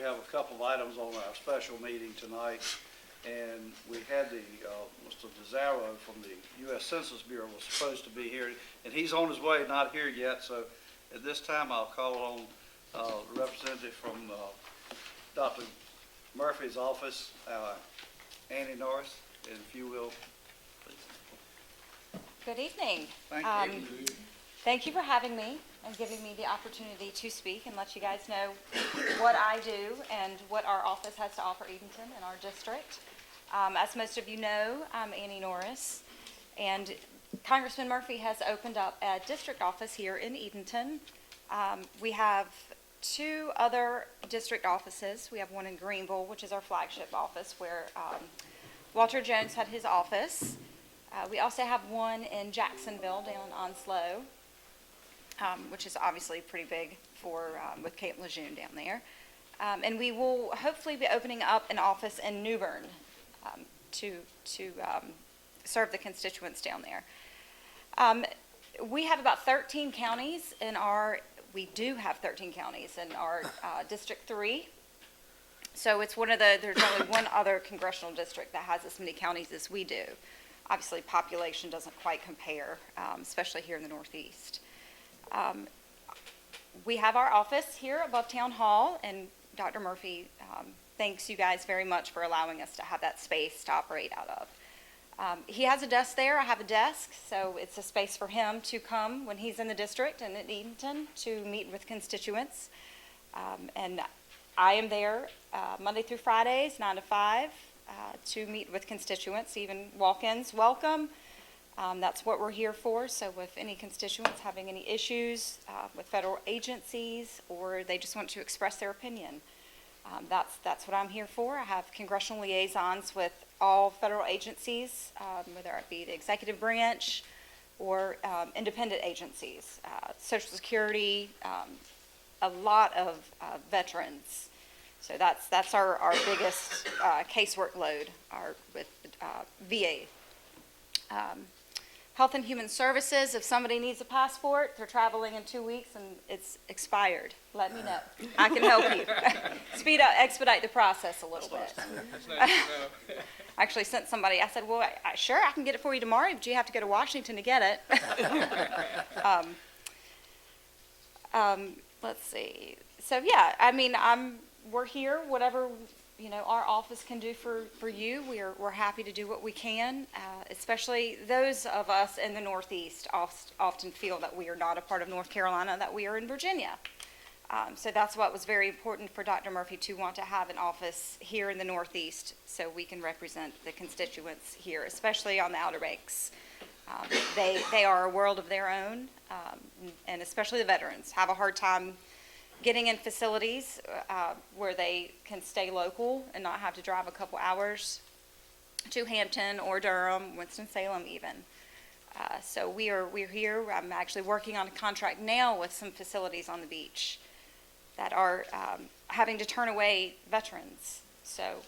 have a couple of items on our special meeting tonight, and we had the, Mr. DeZaro from the U.S. Census Bureau was supposed to be here, and he's on his way, not here yet, so at this time I'll call on the representative from Dr. Murphy's office, Annie Norris, and if you will, please. Good evening. Thank you. Thank you for having me and giving me the opportunity to speak and let you guys know what I do and what our office has to offer Edenton and our district. As most of you know, I'm Annie Norris, and Congressman Murphy has opened up a district office here in Edenton. We have two other district offices. We have one in Greenville, which is our flagship office, where Walter Jones had his office. We also have one in Jacksonville down on Onslow, which is obviously pretty big for with Kate Lejeune down there. And we will hopefully be opening up an office in New Bern to serve the constituents down there. We have about 13 counties in our, we do have 13 counties in our District 3. So it's one of the, there's only one other congressional district that has as many counties as we do. Obviously, population doesn't quite compare, especially here in the Northeast. We have our office here above Town Hall, and Dr. Murphy thanks you guys very much for allowing us to have that space to operate out of. He has a desk there, I have a desk, so it's a space for him to come when he's in the district and in Edenton to meet with constituents. And I am there Monday through Fridays, 9 to 5, to meet with constituents, even walk-ins welcome. That's what we're here for. So if any constituents having any issues with federal agencies, or they just want to express their opinion, that's what I'm here for. I have congressional liaisons with all federal agencies, whether it be the executive branch or independent agencies, Social Security, a lot of veterans. So that's our biggest case workload, with VA. Health and Human Services, if somebody needs a passport, they're traveling in 2 weeks and it's expired, let me know. I can help you. Expedite the process a little bit. That's nice to know. I actually sent somebody, I said, well, sure, I can get it for you tomorrow, but you have to go to Washington to get it. Let's see. So yeah, I mean, we're here, whatever our office can do for you. We're happy to do what we can, especially those of us in the Northeast often feel that we are not a part of North Carolina, that we are in Virginia. So that's what was very important for Dr. Murphy to want to have an office here in the Northeast so we can represent the constituents here, especially on the Outer Banks. They are a world of their own, and especially the veterans have a hard time getting in facilities where they can stay local and not have to drive a couple hours to Hampton or Durham, Winston-Salem even. So we're here. I'm actually working on a contract now with some facilities on the beach that are having to turn away veterans. So,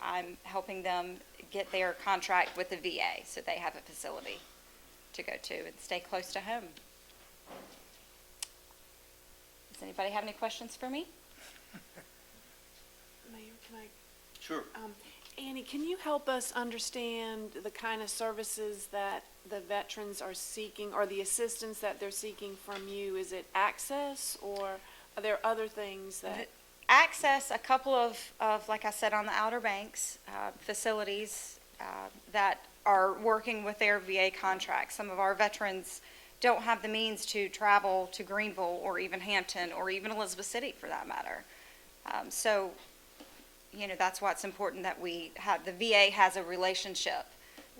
I'm helping them get their contract with the VA so they have a facility to go to and stay close to home. Does anybody have any questions for me? Mayor, can I? Sure. Annie, can you help us understand the kind of services that the veterans are seeking, or the assistance that they're seeking from you? Is it access, or are there other things that? Access, a couple of like I said, on the Outer Banks, facilities that are working with their VA contracts. Some of our veterans don't have the means to travel to Greenville or even Hampton or even Elizabeth City for that matter. So, that's why it's important that we have, the VA has a relationship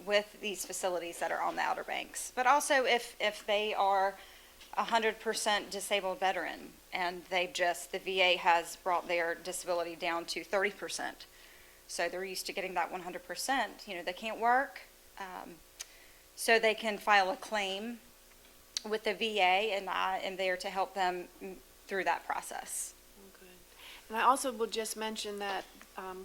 with these facilities that are on the Outer Banks. But also if they are 100% disabled veteran and the VA has brought their disability down to 30%. So they're used to getting that 100%, they can't work. So they can file a claim with the VA, and I am there to help them through that process. Oh, good. And I also will just mention that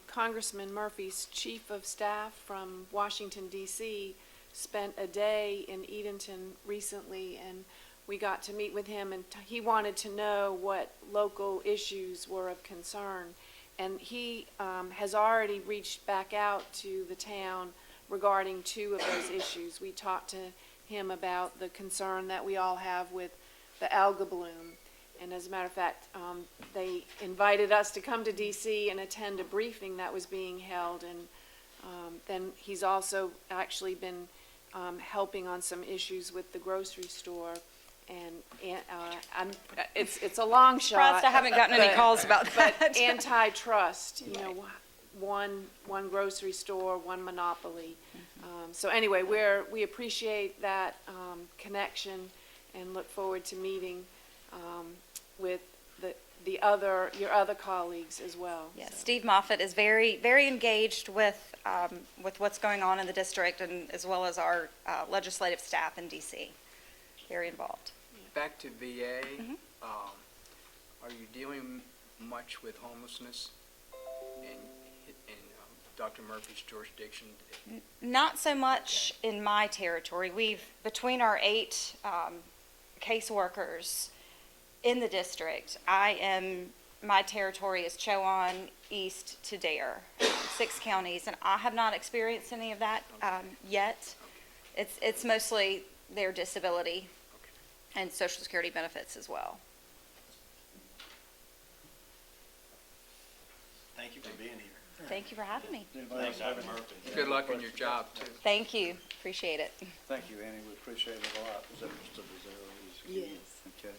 Congressman Murphy's chief of staff from Washington, D.C. spent a day in Edenton recently, and we got to meet with him, and he wanted to know what local issues were of concern. And he has already reached back out to the town regarding 2 of those issues. We talked to him about the concern that we all have with the alga bloom. And as a matter of fact, they invited us to come to DC and attend a briefing that was being held. And then he's also actually been helping on some issues with the grocery store. And it's a long shot. Surprised I haven't gotten any calls about that. But antitrust, you know, one grocery store, one monopoly. So anyway, we appreciate that connection and look forward to meeting with your other colleagues as well. Yes, So. Steve Moffett is very, very engaged with what's going on in the district, and as well as our legislative staff in DC. Very involved. Back to VA, are you dealing much with homelessness in Dr. Murphy's jurisdiction? Not so much in my territory. Between our 8 caseworkers in the district, my territory is Chowan east to Dare, 6 counties, and I have not experienced any of that yet. It's mostly their disability and Social Security benefits as well. Thank you for being here. Thank you for having me. Thanks, Dr. Murphy. Good luck in your job, too. Thank you. Appreciate it. Thank you, Annie, we appreciate it a lot. Is that Mr. Dezzaro? Yes. Okay.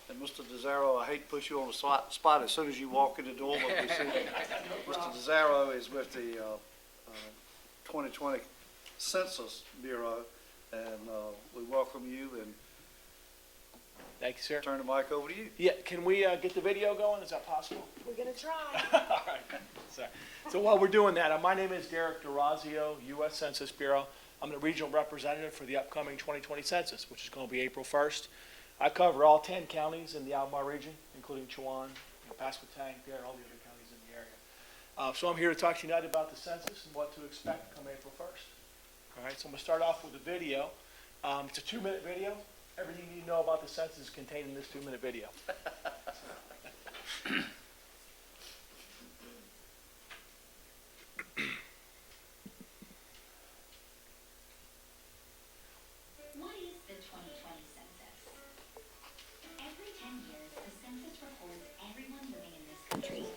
And Mr. Dezzaro, I hate to put you on the spot as soon as you walk in the door, but we see Mr. Dezzaro is with the 2020 Census Bureau, and we welcome you and Thank you, sir. turn the mic over to you. Yeah, can we get the video going? Is that possible? We're gonna try. All right. Sorry. So while we're doing that, my name is Derek DeRazio, U.S. Census Bureau. I'm the regional representative for the upcoming 2020 census, which is going to be April 1st. I cover all 10 counties in the Albemarle region, including Chowan, Pasquotank, Dare, all the other counties in the area. So I'm here to talk to you tonight about the census and what to expect come April 1st. All right, so I'm going to start off with a video. It's a 2-minute video. Everything you need to know about the census is contained in this 2-minute video. What is the 2020 census? Every 10 years, the census records everyone living in this country.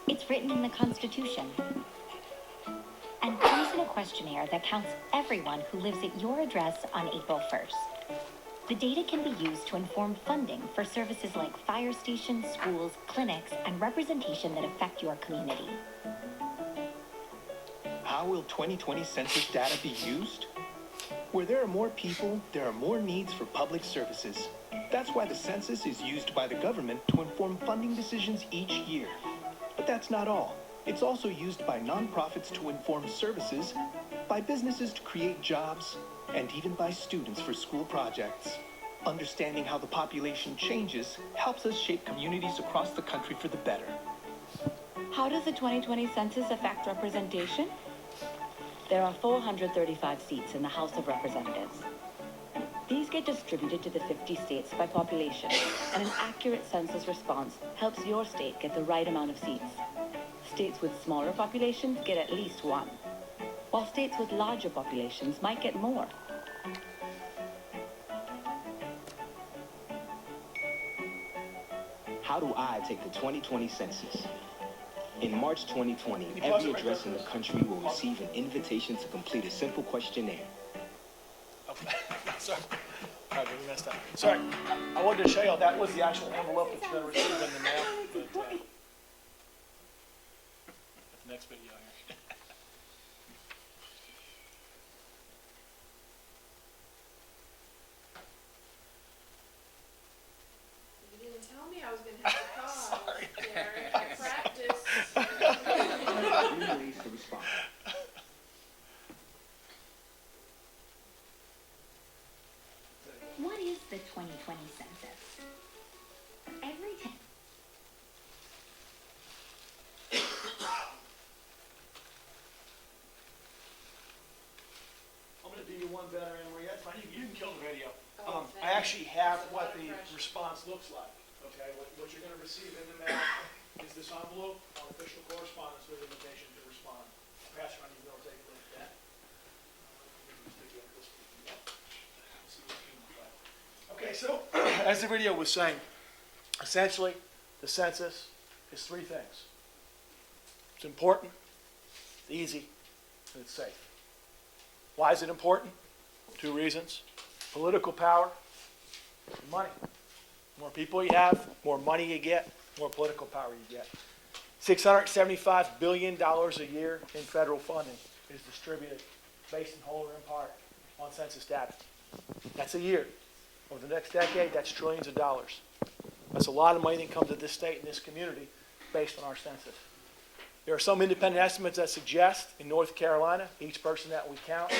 It's written in the Constitution and comes in a questionnaire that counts everyone who lives at your address on April 1st. The data can be used to inform funding for services like fire stations, schools, clinics, and representation that affect your community. How will 2020 census data be used? Where there are more people, there are more needs for public services. That's why the census is used by the government to inform funding decisions each year. But that's not all. It's also used by nonprofits to inform services, by businesses to create jobs, and even by students for school projects. Understanding how the population changes helps us shape communities across the country for the better. How does the 2020 census affect representation? There are 435 seats in the House of Representatives. These get distributed to the 50 states by population, and an accurate census response helps your state get the right amount of seats. States with smaller populations get at least 1, while states with larger populations might get more. How do I take the 2020 census? In March 2020, you pause every it right address there, in the please? country will receive an invitation to complete a simple questionnaire. Okay. Sorry. All right, we messed up. Sorry. I wanted to show you that was the actual envelope that you're going to receive in the mail. But, that's the next video here. You didn't tell me I was gonna have to pause. Sorry. Derek. I practiced. Three ways to respond. What is the 2020 census? Every 10. I'm going to do you one better, Anne Marie. actually have what the response looks like, okay? What you're gonna receive in the mail is this envelope on official correspondence with invitation to respond. Pass around, you will take a look at that. Okay, so, as the video was saying, essentially, the census is three things. It's important, it's easy, and it's safe. Why is it important? Two reasons. Political power and money. More people you have, more money you get, more political power you get. $675 billion a year in federal funding is distributed based in whole or in part on census data. That's a year. Over the next decade, that's trillions of dollars. That's a lot of money that comes to this state and this community based on our census. There are some independent estimates that suggest in North Carolina, each person that we count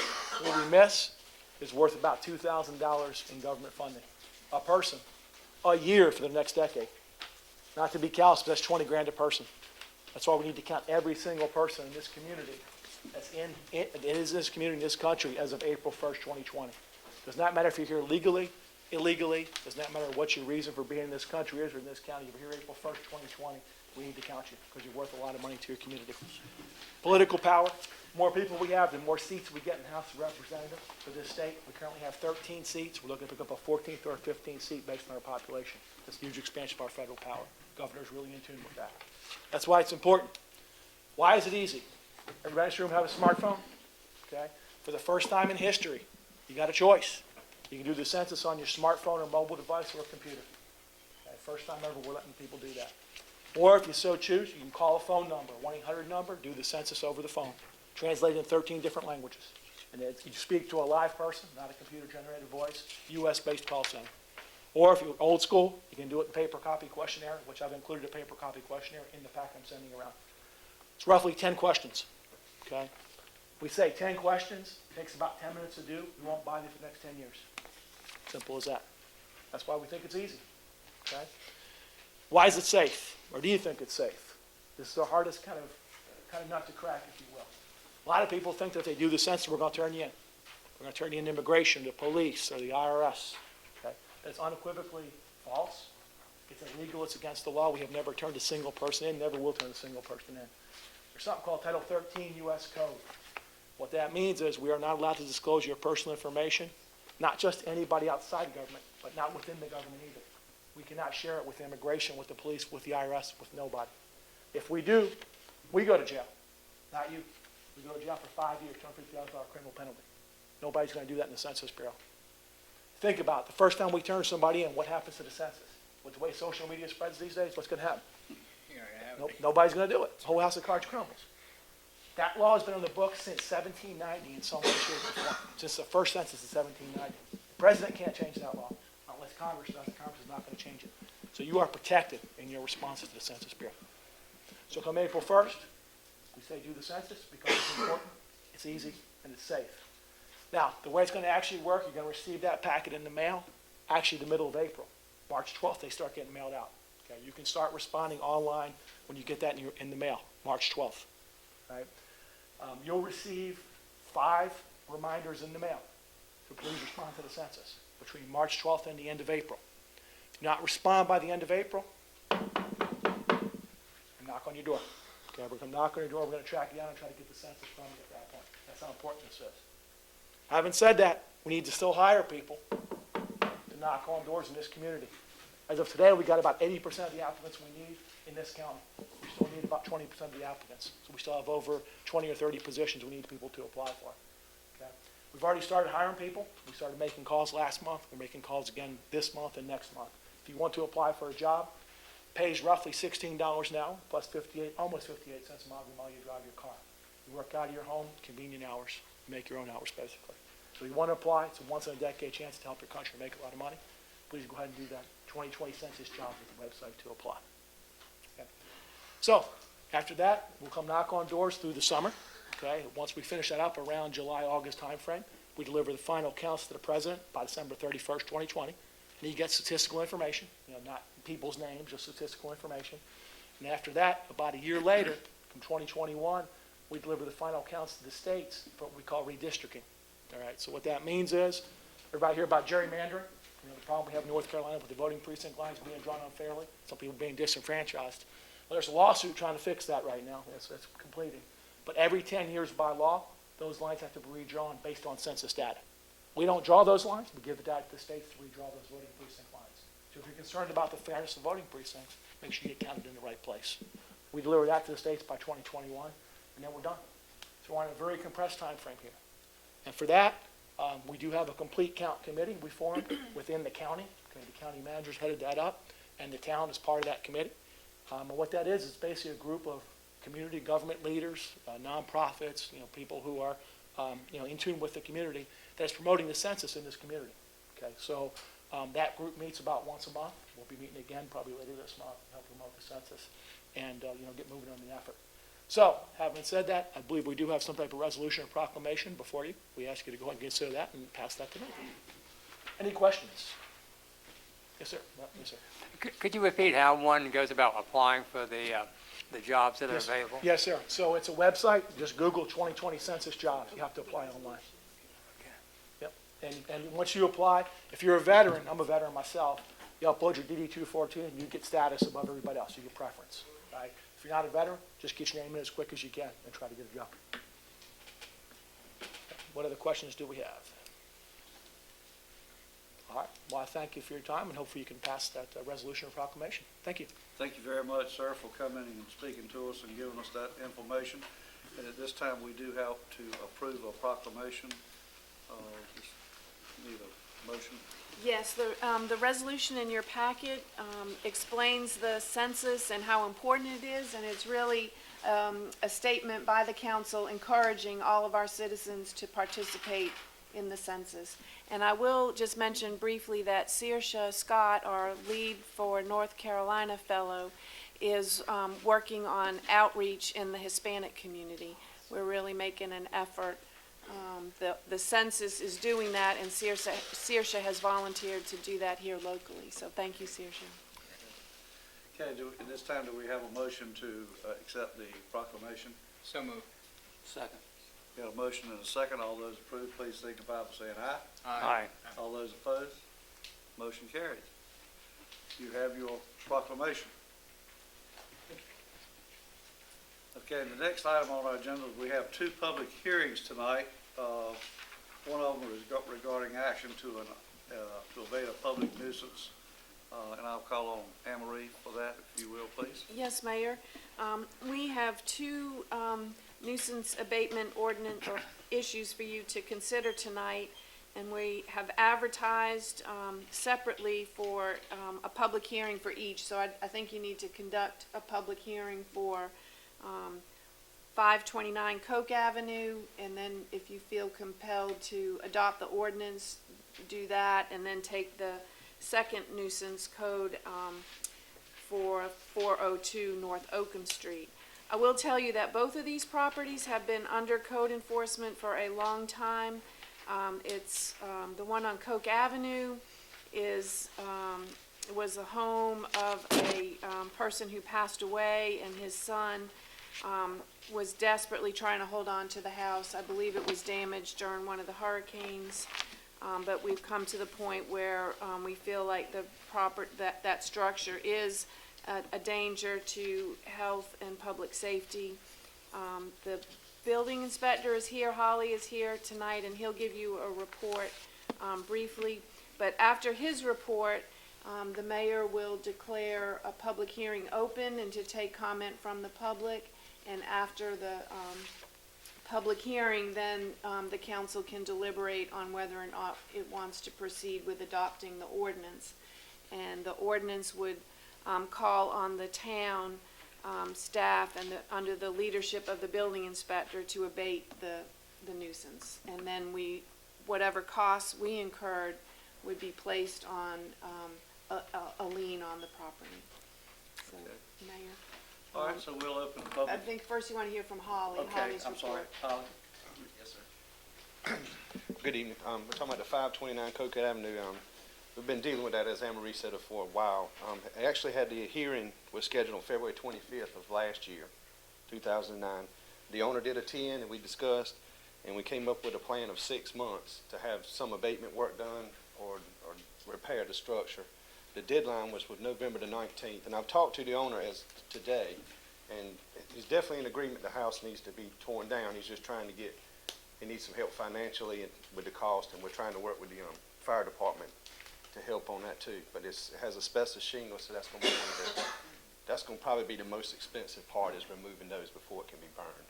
or we miss is worth about $2,000 in government funding. A person, a year for the next decade. Not to be callous, but that's 20 grand a person. That's why we need to count every single person in this community that's in this community, in this country, as of April 1st, 2020. Does not matter if you're here legally, illegally, does not matter what your reason for being in this country is or in this county. If you're here April 1st, 2020, we need to count you because you're worth a lot of money to your community. Political power. More people we have, the more seats we get in the House of Representatives for this state. We currently have 13 seats. We're looking to pick up a 14th or a 15th seat based on our population. That's a huge expansion of our federal power. Governor's really in tune with that. That's why it's important. Why is it easy? Everybody in this room have a smartphone? Okay. For the first time in history, you got a choice. You can do the census on your smartphone or mobile device or a computer. Okay. First time ever we're letting people do that. Or if you so choose, you can call a phone number, 1-800 number, do the census over the phone. Translated in 13 different languages. And you speak to a live person, not a computer-generated voice, U.S.-based call center. Or if you're old school, you can do it in paper copy questionnaire, which I've included a paper copy questionnaire in the pack I'm sending around. It's roughly 10 questions, okay? We say 10 questions, takes about 10 minutes to do, we won't buy you for the next 10 years. Simple as that. That's why we think it's easy, okay? Why is it safe? Or do you think it's safe? This is the hardest kind of nut to crack, if you will. A lot of people think that if they do the census, we're going to turn you in. We're going to turn you in to immigration, the police, or the IRS. Okay? That's unequivocally false. It's illegal. It's against the law. We have never turned a single person in, never will turn a single person in. There's something called Title 13 U.S. Code. What that means is we are not allowed to disclose your personal information, not just to anybody outside government, but not within the government either. We cannot share it with immigration, with the police, with the IRS, with nobody. If we do, we go to jail, not you. We go to jail for 5 years, $250,000 criminal penalty. Nobody's going to do that in the Census Bureau. Think about it. The first time we turn somebody in, what happens to the census? With the way social media spreads these days, what's going to happen? Nope, nobody's going to do it. The whole house of cards crumbles. That law has been on the books since 1790 in some way, shape, or form. Since the first census in 1790. The president can't change that law unless Congress does. Congress is not going to change it. So you are protected in your responses to the Census Bureau. So come April 1st, we say do the census because it's important, it's easy, and it's safe. Now, the way it's going to actually work, you're going to receive that packet in the mail, actually the middle of April. March 12th, they start getting mailed out. Okay, you can start responding online when you get that in the mail, March 12th. Right? You'll receive 5 reminders in the mail to please respond to the census between March 12th and the end of April. Do not respond by the end of April, knock on your door. Okay, we're going to knock on your door, we're going to track you down and try to get the census from you at that point. That's how important this is. Having said that, we need to still hire people to knock on doors in this community. As of today, we got about 80% of the applicants we need in this county. We still need about 20% of the applicants. So we still have over 20 or 30 positions we need people to apply for. Okay? We've already started hiring people. We started making calls last month. We're making calls again this month and next month. If you want to apply for a job, pays roughly $16 an hour, plus almost 58 cents a mile while you drive your car. You work out of your home, convenient hours, you make your own hours basically. So you want to apply, it's a once-in-a-decade chance to help your country make a lot of money. Please go ahead and do that. 2020 Census Jobs is the website to apply. Okay. So after that, we'll come knock on doors through the summer. Okay. Once we finish that up around July, August timeframe, we deliver the final counts to the president by December 31st, 2020. And he gets statistical information, not people's names, just statistical information. And after that, about a year later, from 2021, we deliver the final counts to the states for what we call redistricting. All right, so what that means is, everybody hear about gerrymandering? You know, the problem we have in North Carolina with the voting precinct lines being drawn unfairly, some people being disenfranchised. Well, there's a lawsuit trying to fix that right now. That's completed. But every 10 years by law, those lines have to be redrawn based on census data. We don't draw those lines. We give the data to the states to redraw those voting precinct lines. So if you're concerned about the fairness of voting precincts, make sure you get counted in the right place. We deliver that to the states by 2021, and then we're done. So we're on a very compressed time frame here. And for that, we do have a complete count committee we formed within the county. Okay, the county manager's headed that up, and the town is part of that committee. And what that is basically a group of community government leaders, nonprofits, people who are in tune with the community that's promoting the census in this community. Okay, so that group meets about once a month. We'll be meeting again probably later this month to help promote the census and get moving on the effort. So, having said that, I believe we do have some type of resolution or proclamation before you. We ask you to go ahead and consider that and pass that to me. Any questions? Yes, sir. No, yes, sir. Could you repeat how one goes about applying for the jobs that are available? Yes, sir. So it's a website. Just Google 2020 Census jobs. You have to apply online. Yep. And once you apply, if you're a veteran, I'm a veteran myself, you upload your DD-214 and you get status above everybody else. You get preference. Right? If you're not a veteran, just get your name in as quick as you can and try to get a job. What other questions do we have? All right. Well, I thank you for your time, and hopefully you can pass that resolution or proclamation. Thank you. Thank you very much, sir, for coming and speaking to us and giving us that information. And at this time, we do have to approve a proclamation. Just need a motion. Yes, the resolution in your packet explains the census and how important it is, and it's really a statement by the council encouraging all of our citizens to participate in the census. And I will just mention briefly that Saoirse Scott, our lead for North Carolina fellow, is working on outreach in the Hispanic community. We're really making an effort. The census is doing that, and Saoirse has volunteered to do that here locally. So thank you, Saoirse. Okay, at this time, do we have a motion to accept the proclamation? So moved. Second. We have a motion and a second. All those approved, please signify by saying aye. Aye. All those opposed? Motion carries. You have your proclamation. Okay, the next item on our agenda, we have two public hearings tonight. One of them is regarding action to abate a public nuisance. And I'll call on Anne Marie for that, if you will, please. Yes, Mayor. We have two nuisance abatement ordinance or issues for you to consider tonight, and we have advertised separately for a public hearing for each. So I think you need to conduct a public hearing for 529 Cooke Avenue, and then if you feel compelled to adopt the ordinance, do that, and then take the second nuisance code for 402 North Oakland Street. I will tell you that both of these properties have been under code enforcement for a long time. It's the one on Cooke Avenue was the home of a person who passed away, and his son was desperately trying to hold on to the house. I believe it was damaged during one of the hurricanes. But we've come to the point where we feel like that structure is a danger to health and public safety. The building inspector is here, Holly is here tonight, and he'll give you a report briefly. But after his report, the mayor will declare a public hearing open and to take comment from the public. And after the public hearing, then the council can deliberate on whether or not it wants to proceed with adopting the ordinance. And the ordinance would call on the town staff and under the leadership of the building inspector to abate the nuisance. And then whatever costs we incurred would be placed on a lien on the property. So, Okay. Mayor. All right, so we'll open the I public. think first you want to hear from Holly. Okay, Holly's I'm sorry. report. Holly? Yes, sir. Good evening. We're talking about the 529 Cooke Avenue. We've been dealing with that, as Anne Marie said, for a while. I actually had the hearing was scheduled on February 25th of last year, 2009. The owner did attend, and we discussed, and we came up with a plan of 6 months to have some abatement work done or repair the structure. The deadline was with November the 19th, and I've talked to the owner as today, and he's definitely in agreement the house needs to be torn down. He's just trying to he needs some help financially and with the cost, and we're trying to work with the fire department to help on that too. But it has asbestos shingles, so that's going to be that's going to probably be the most expensive part, is removing those before it can be burned.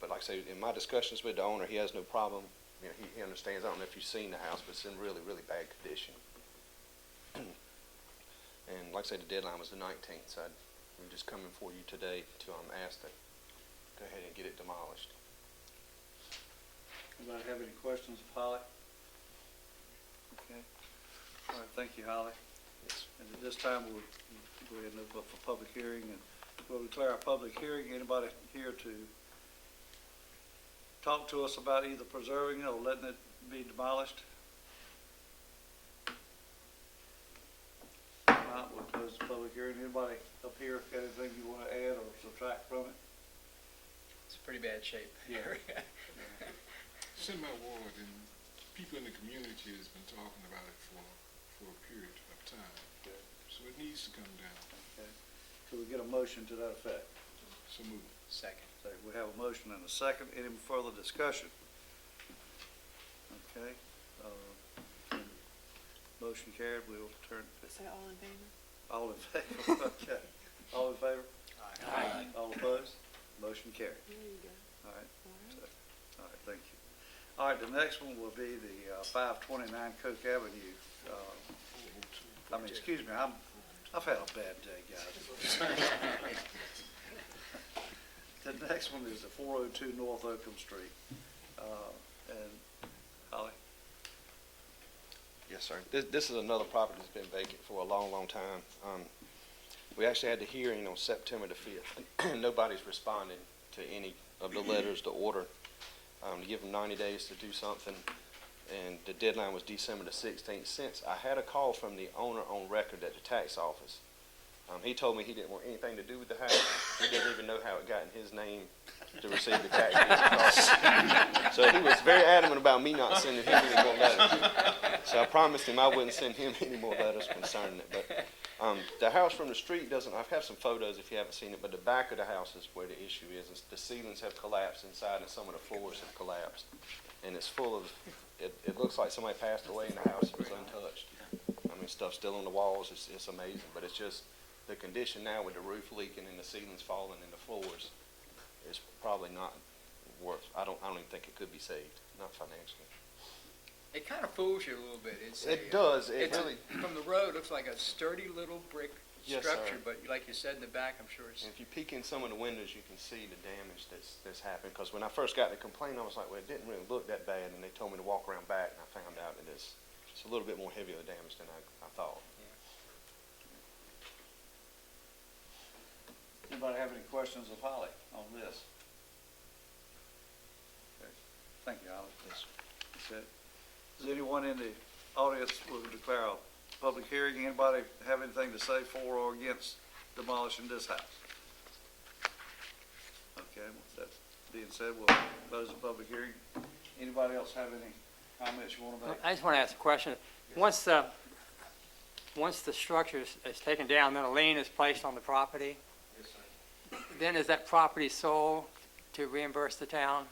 But like I say, in my discussions with the owner, he has no problem. You know, he understands. I don't know if you've seen the house, but it's in really, really bad condition. And like I say, the deadline was the 19th, so I'm just coming for you today to ask to go ahead and get it demolished. Anybody have any questions of Holly? Okay. All right, thank you, Holly. Yes. And at this time, we'll go ahead and open up for public hearing, and we'll declare our public hearing. Anybody here to talk to us about either preserving it or letting it be demolished? If not, we'll close the public hearing. Anybody up here got anything you want to add or subtract from it? It's pretty bad shape. Yeah. It's in my ward, and people in the community has been talking about it for a period of time. Okay. So it needs to come down. Okay. So we get a motion to that effect. So move. Second. So we have a motion and a second. Any further discussion? Okay. Motion carried. We'll turn. Say all in favor? All in favor? Okay. All in favor? Aye. All opposed? Motion carried. There you go. All right. All right. So, all right, thank you. All right, the next one will be the 529 Cooke Avenue. Excuse me, I've had a bad day, guys. The next one is the 402 North Oakland Street. And Holly? Yes, sir. This is another property that's been vacant for a long, long time. We actually had the hearing on September the 5th. Nobody's responded to any of the letters, the order, to give them 90 days to do something. And the deadline was December the 16th. Since I had a call from the owner on record at the tax office, he told me he didn't want anything to do with the house. He didn't even know how it got in his name to receive the tax bill. So he was very adamant about me not sending him any more letters. So I promised him I wouldn't send him any more letters concerning it. But the house from the street doesn't, I have some photos if you haven't seen it, but the back of the house is where the issue is. The ceilings have collapsed inside and some of the floors have collapsed. And it's full of, it looks like somebody passed away and the house was untouched. I mean, stuff's still on the walls. It's amazing, but it's just the condition now with the roof leaking and the ceilings falling and the floors is probably not worth, I don't even think it could be saved, not financially. It kind of fools you a little bit. It does. From the road, it looks like a sturdy little brick Yes, structure, sir. but like you said in the back, I'm sure it's. And if you peek in some of the windows, you can see the damage that's happened. Because when I first got the complaint, I was like, well, it didn't really look that bad. And they told me to walk around back, and I found out that it's a little bit more heavy of damage than I thought. Anybody have any questions of Holly on this? Okay. Thank you, Holly. Yes. That's it. Does anyone in the audience will declare a public hearing? Anybody have anything to say for or against demolishing this house? Okay, with that being said, we'll close the public hearing. Anybody else have any comments you want to make? I just want to ask a question. Once the structure is taken down, then a lien is placed on the property, Yes, sir. then is that property sold to reimburse the town?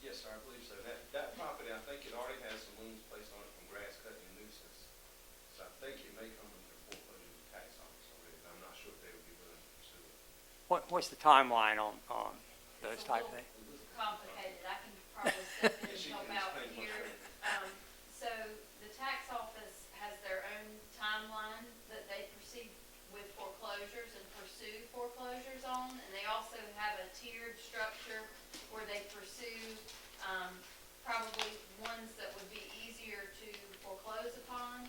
Yes, sir, I believe so. That property, I think it already has some liens placed on it from grass cutting and nuisance. So I think it may come under foreclosure to the tax office already, but I'm not sure if they would be willing to pursue it. What's the timeline on those type of things? Complicated. I can probably step in and She help can out explain much here. So the tax office has their own timeline that they proceed with foreclosures and pursue foreclosures on, and they also have a tiered structure where they pursue probably ones that would be easier to foreclose upon.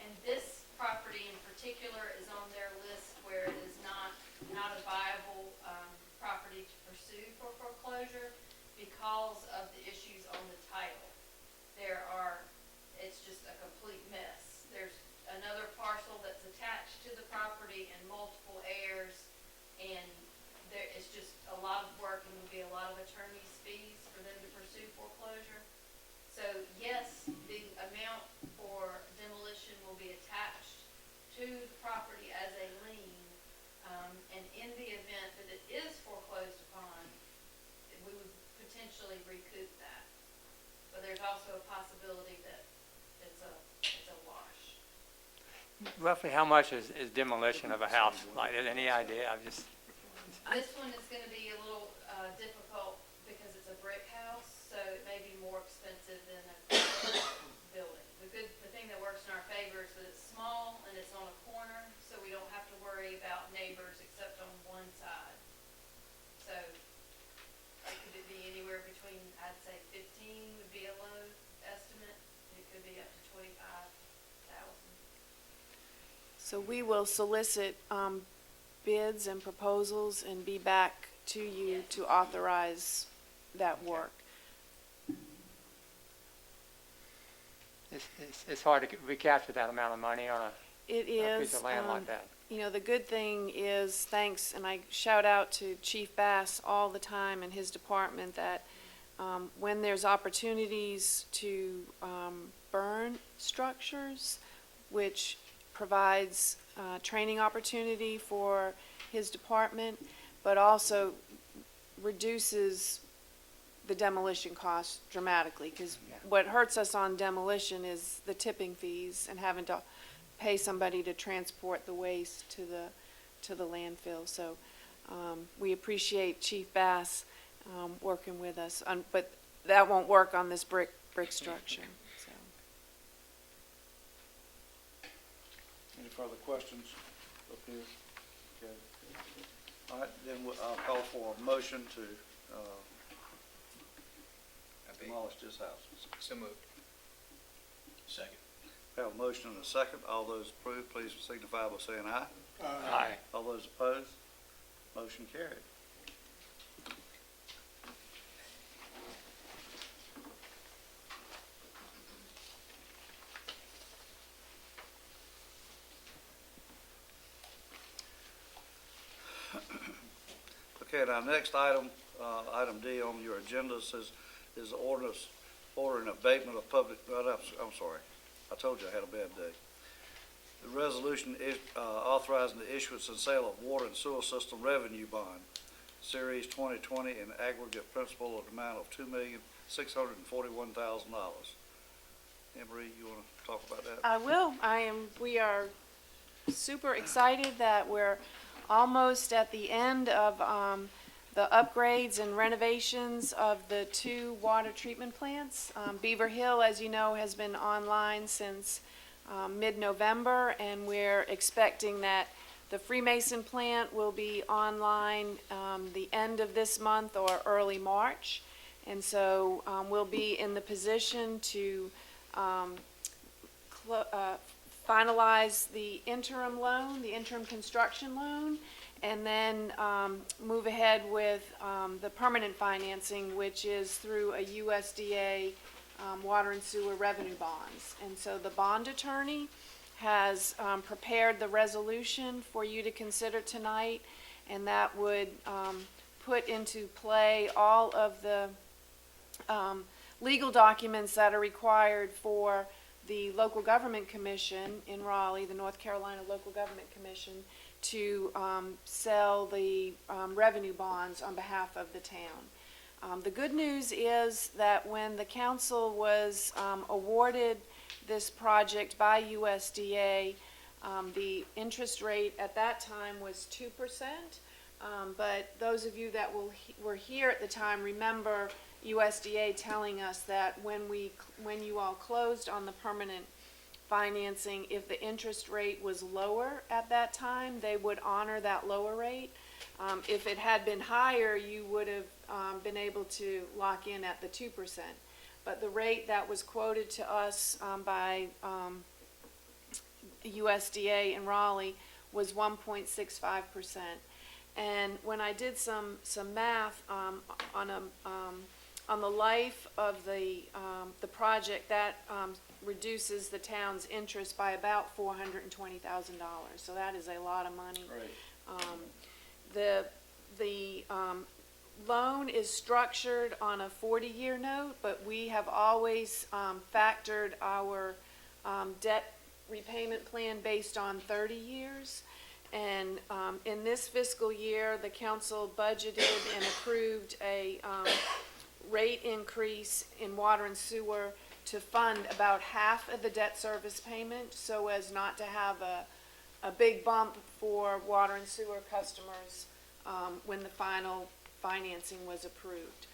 And this property in particular is on their list where it is not a viable property to pursue for foreclosure because of the issues on the title. It's just a complete mess. There's another parcel that's attached to the property and multiple heirs, and it's just a lot of work and will be a lot of attorney's fees for them to pursue foreclosure. So yes, the amount for demolition will be attached to the property as a lien, and in the event that it is foreclosed upon, we would potentially recoup that. But there's also a possibility that it's a wash. Roughly how much is demolition of a house? Like, any idea? I'm just, This one is gonna be a little, difficult because it's a brick house, so it may be more expensive than a building. The thing that works in our favor is that it's small and it's on a corner, so we don't have to worry about neighbors except on one side. So, could it be anywhere between, I'd say 15 would be a low estimate. It could be up to 25,000. So we will solicit bids and proposals and be back to you Yes. to authorize that work. it's hard to recapture that amount of money on It a piece is, of land like that. you know, the good thing is, thanks, and I shout out to Chief Bass all the time and his department, that when there's opportunities to burn structures, which provides training opportunity for his department, but also reduces the demolition costs dramatically, because what hurts us on demolition is the tipping fees and having to pay somebody to transport the waste to the landfill. So we appreciate Chief Bass working with us, but that won't work on this brick structure. So. Any further questions up here? Okay. All right, then I'll call for a motion to demolish this house. So moved. Second. We have a motion and a second. All those approved, please signify by saying aye. Aye. All those opposed, motion carried. Okay, now next item, item D on your agenda is ordinance ordering abatement of public, I'm sorry, I told you I had a bad day. The resolution is authorizing the issuance and sale of water and sewer system revenue bond, Series 2020, in aggregate principal of the amount of $2,641,000. Anne Marie, you want to talk about that? I will. We are super excited that we're almost at the end of the upgrades and renovations of the 2 water treatment plants. Beaver Hill, as you know, has been online since mid-November, and we're expecting that the Freemason plant will be online the end of this month or early March. And so we'll be in the position to finalize the interim loan, the interim construction loan, and then move ahead with the permanent financing, which is through a USDA water and sewer revenue bonds. And so the bond attorney has prepared the resolution for you to consider tonight, and that would put into play all of the legal documents that are required for the local government commission in Raleigh, the North Carolina Local Government Commission, to sell the revenue bonds on behalf of the town. The good news is that when the council was awarded this project by USDA, the interest rate at that time was 2%. But those of you that were here at the time remember USDA telling us that when you all closed on the permanent financing, if the interest rate was lower at that time, they would honor that lower rate. If it had been higher, you would have been able to lock in at the 2%. But the rate that was quoted to us by USDA in Raleigh was 1.65%. And when I did some math on the life of the project, that reduces the town's interest by about $420,000. So that is a lot of money. Right. The loan is structured on a 40-year note, but we have always factored our debt repayment plan based on 30 years. And in this fiscal year, the council budgeted and approved a rate increase in water and sewer to fund about half of the debt service payment, so as not to have a big bump for water and sewer customers when the final financing was approved.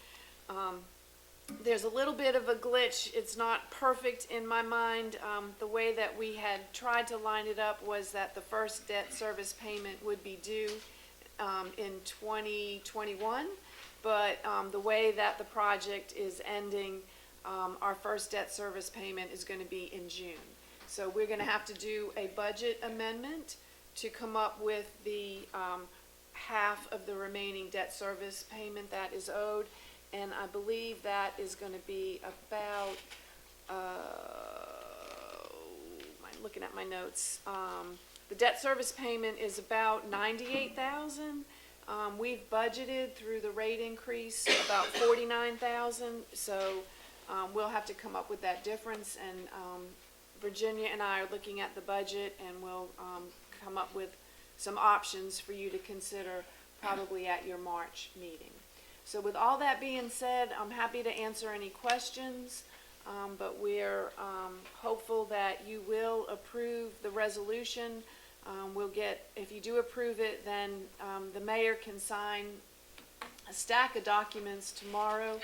There's a little bit of a glitch. It's not perfect in my mind. The way that we had tried to line it up was that the first debt service payment would be due in 2021, but the way that the project is ending, our first debt service payment is going to be in June. So we're going to have to do a budget amendment to come up with the half of the remaining debt service payment that is owed. And I believe that is going to be about, I'm looking at my notes. The debt service payment is about $98,000. We've budgeted through the rate increase about $49,000. So we'll have to come up with that difference. And Virginia and I are looking at the budget, and we'll come up with some options for you to consider probably at your March meeting. So with all that being said, I'm happy to answer any questions, but we're hopeful that you will approve the resolution. If you do approve it, then the mayor can sign a stack of documents tomorrow,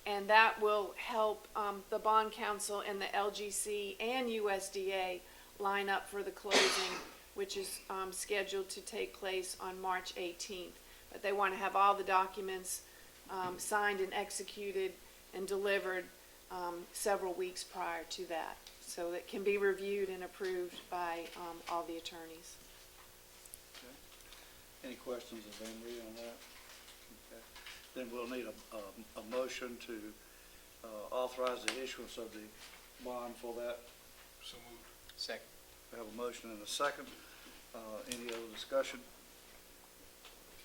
and that will help the bond council and the LGC and USDA line up for the closing, which is scheduled to take place on March 18th. But they want to have all the documents signed and executed and delivered several weeks prior to that, so that can be reviewed and approved by all the attorneys. Okay. Any questions of Anne Marie on that? Okay. Then we'll need a motion to authorize the issuance of the bond for that. So moved. Second. We have a motion and a second. Any other discussion?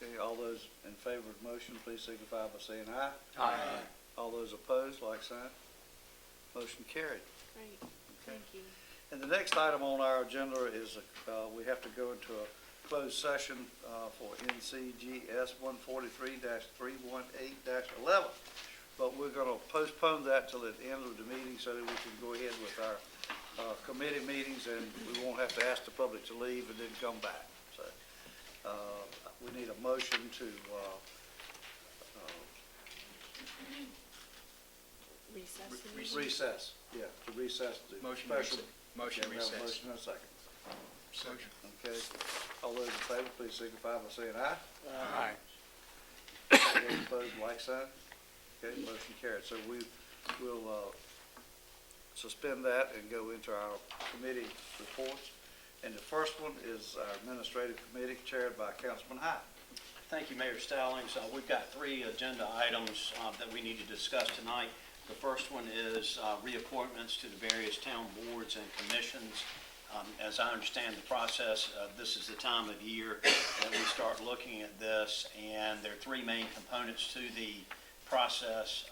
Okay, all those in favor of the motion, please signify by saying aye. Aye. All those opposed, like sign. Motion carried. Great, Okay. thank you. And the next item on our agenda is we have to go into a closed session for NCGS 143-318-11. But we're going to postpone that till the end of the meeting so that we can go ahead with our committee meetings, and we won't have to ask the public to leave and then come back. So we need a motion to recess. Yeah, to recess the Motion special. Motion Yeah, we have a recess. motion and a second. Second. Okay. All those in favor, please signify by saying aye. Aye. All those opposed, like sign. Okay, motion carried. So we will suspend that and go into our committee reports. And the first one is our administrative committee chaired by Councilman Hyde. Thank you, Mayor Stallings. We've got 3 agenda items that we need to discuss tonight. The first one is reappointments to the various town boards and commissions. As I understand the process, this is the time of year that we start looking at this, and there are 3 main components to the process.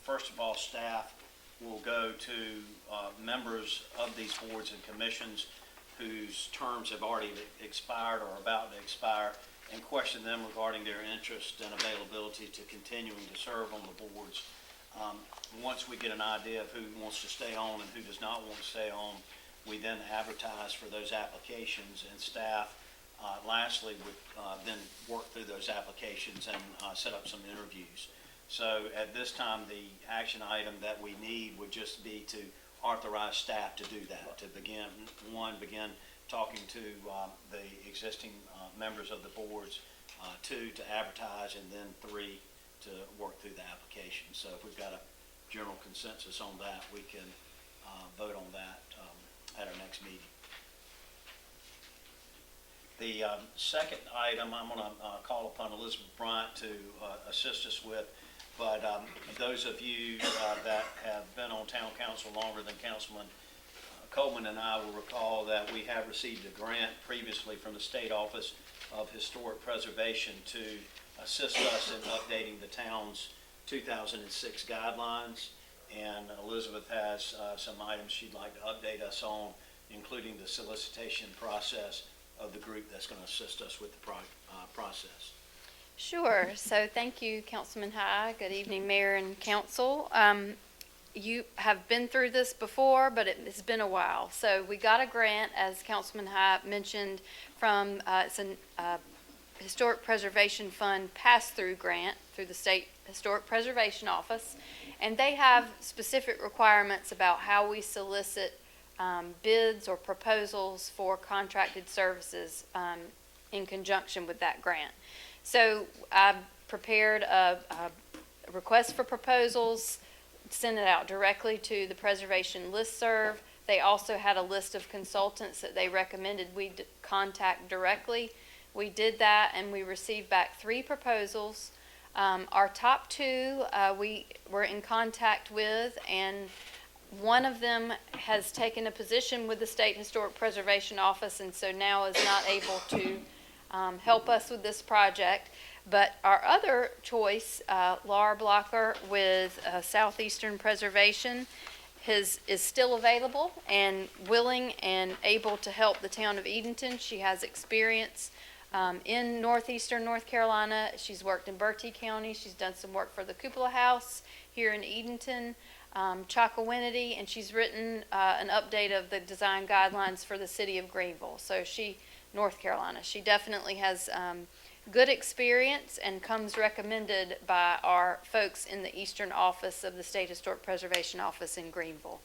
First of all, staff will go to members of these boards and commissions whose terms have already expired or are about to expire, and question them regarding their interest and availability to continuing to serve on the boards. Once we get an idea of who wants to stay on and who does not want to stay on, we then advertise for those applications, and staff lastly would then work through those applications and set up some interviews. So at this time, the action item that we need would just be to authorize staff to do that, to begin talking to the existing members of the boards, 2, to advertise, and then 3, to work through the application. So if we've got a general consensus on that, we can vote on that at our next meeting. The second item I'm going to call upon Elizabeth Bryant to assist us with, but those of you that have been on town council longer than Councilman Coleman and I will recall that we have received a grant previously from the State Office of Historic Preservation to assist us in updating the town's 2006 guidelines, and Elizabeth has some items she'd like to update us on including the solicitation process of the group that's going to assist us with the process. Sure. So thank you, Councilman High. Good evening, Mayor and Council. You have been through this before, but it's been a while. So we got a grant, as Councilman High mentioned, from it's a Historic Preservation Fund pass-through grant through the State Historic Preservation Office, and they have specific requirements about how we solicit bids or proposals for contracted services in conjunction with that grant. So I prepared a request for proposals, sent it out directly to the preservation listserv. They also had a list of consultants that they recommended we contact directly. We did that, and we received back 3 proposals. Our top 2 we were in contact with, and one of them has taken a position with the State Historic Preservation Office, and so now is not able to help us with this project. But our other choice, Laura Blocker with Southeastern Preservation, is still available and willing and able to help the town of Edenton. She has experience in northeastern North Carolina. She's worked in Bertie County. She's done some work for the Cupola House here in Edenton, Chocowinity, and she's written an update of the design guidelines for the city of Greenville. So North Carolina. She definitely has good experience and comes recommended by our folks in the Eastern Office of the State Historic Preservation Office in Greenville.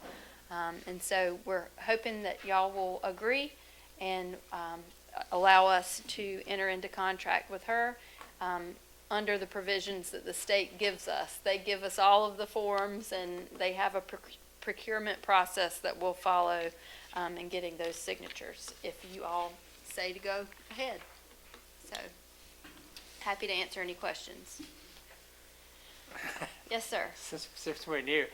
And so we're hoping that y'all will agree and allow us to enter into contract with her under the provisions that the state gives us. They give us all of the forms, and they have a procurement process that we'll follow in getting those signatures if you all say to go ahead. So happy to answer any questions. Yes, sir. Since we're near,